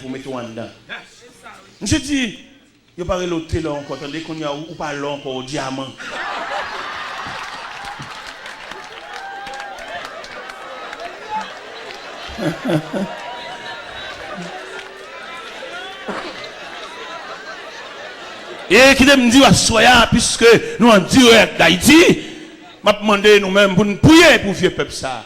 Speaker 2: pour mettre en dedans. Je dis, il n'y a pas de l'hôtel là encore, attendez qu'on y a ou pas là encore au diamant. Et qui me dit, soyez, puisque nous en direct d'Haïti, m'a demandé nous-mêmes pour nous prier pour vieux peuple ça.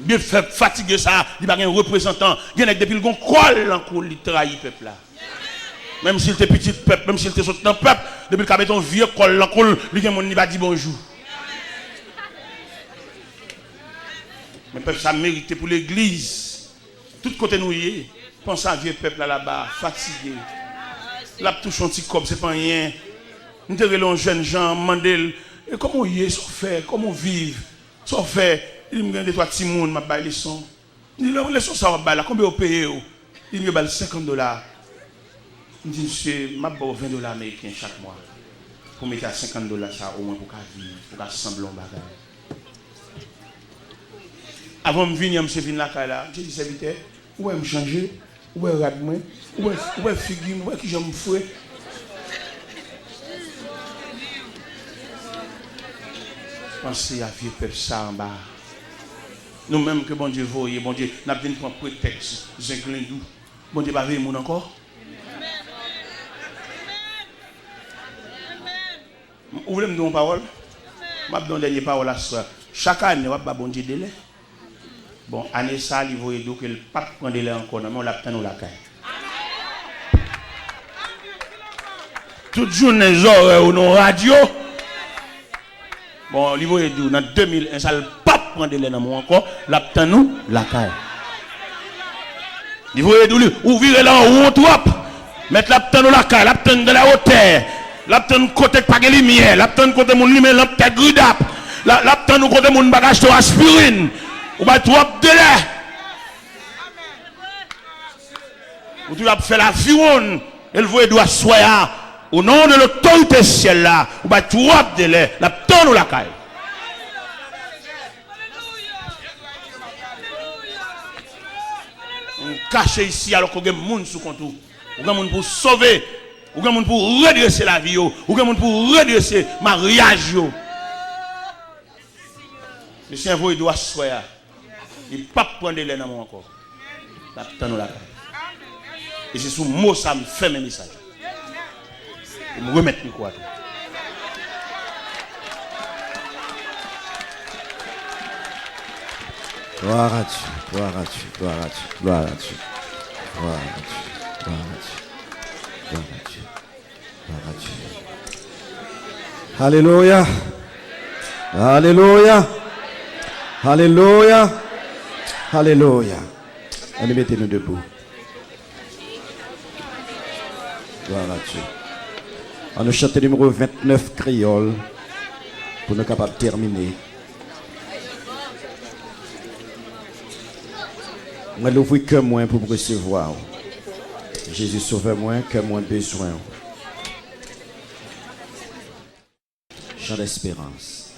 Speaker 2: Bien fait fatiguer ça, il n'y a pas un représentant, il y a depuis le gon colle encore il trahit peuple là. Même s'il était petit peuple, même s'il était sorti dans le peuple, depuis qu'il a un vieux col encore, lui il n'y a pas dit bonjour. Mais peuple ça mérite pour l'église. Tout côté nous y est. Pensez à vieux peuple là-bas, fatigué. Là touche un petit cop, c'est pas rien. Nous avons un jeune gens, Mandel, comment il est, ça fait, comment vivre, ça fait. Il me dit, toi, petit monde, m'a baillé les sons. Il dit, les sons, ça va bailler, combien vous payez? Il me dit, $50. Il dit, monsieur, m'a baillé $20 américains chaque mois. Pour mettre à $50 ça, au moins pour qu'à vivre, pour qu'à sembler un bagage. Avant de venir, monsieur vient là, j'ai dit, serviteur, où est-ce que je changer? Où est-ce que je moi? Où est-ce que figure? Où est-ce que je me fouet? Pensez à vieux peuple ça en bas. Nous-mêmes que bon Dieu voyez, bon Dieu, nous avons un prétexte, Zinglindou. Bon Dieu, pas veiller mon encore. Vous voulez me donner une parole? Je vais vous donner une dernière parole à ce soir. Chaque année, on va bon Dieu délai. Bon, année ça, il voyait donc que le pape prend délai encore, mais on l'a obtenu la caille. Toute journée, genre, on a radio. Bon, il voyait dans 2001, ça le pape prend délai dans moi encore, l'obtenu la caille. Il voyait d'où ouvrir là en haut, trop. Mettre l'obtenu la caille, l'obtenu de la hauteur. L'obtenu côté pas de lumière, l'obtenu côté mon lumière, l'obtenu gridap. L'obtenu côté mon bagage de aspirine. Ou pas trop délai. Ou tu vas faire la vie, elle voit doit soyer au nom de l'autorité ciel là. Ou pas trop délai, l'obtenu la caille. On cache ici alors qu'on a des gens sous compte. On a des gens pour sauver. On a des gens pour redresser la vie. On a des gens pour redresser le mariage. Le Seigneur vous doit soyer. Il ne peut pas prendre les noms encore. Et c'est sous mot ça me fait mes messages. Je me remettre le quoi.
Speaker 3: Gloire à Dieu, gloire à Dieu, gloire à Dieu, gloire à Dieu, gloire à Dieu, gloire à Dieu, gloire à Dieu, gloire à Dieu. Alléluia, alléluia, alléluia, alléluia. Allez, mettez-nous debout. Gloire à Dieu. On nous chante le numéro 29 créole pour nous capables de terminer. Moi, l'ouvrir que moi pour me recevoir. Jésus sauve moi, que moi besoin. Chant d'espérance.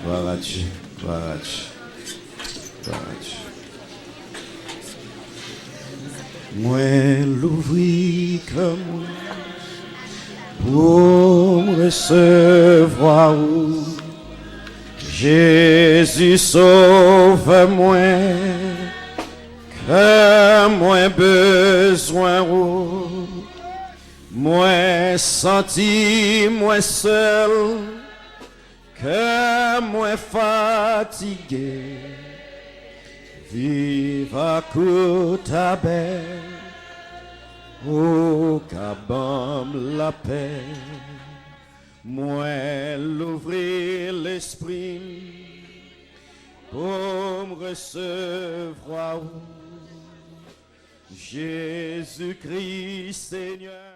Speaker 3: Gloire à Dieu, gloire à Dieu, gloire à Dieu. Moi, l'ouvrir comme moi. Pour me recevoir, Jésus sauve-moi, que moi besoin, moi senti, moi seul, que moi fatigué, vive à coup ta belle. Oh, qu'abam la paix, moi l'ouvrir l'esprit pour me recevoir. Jésus-Christ Seigneur.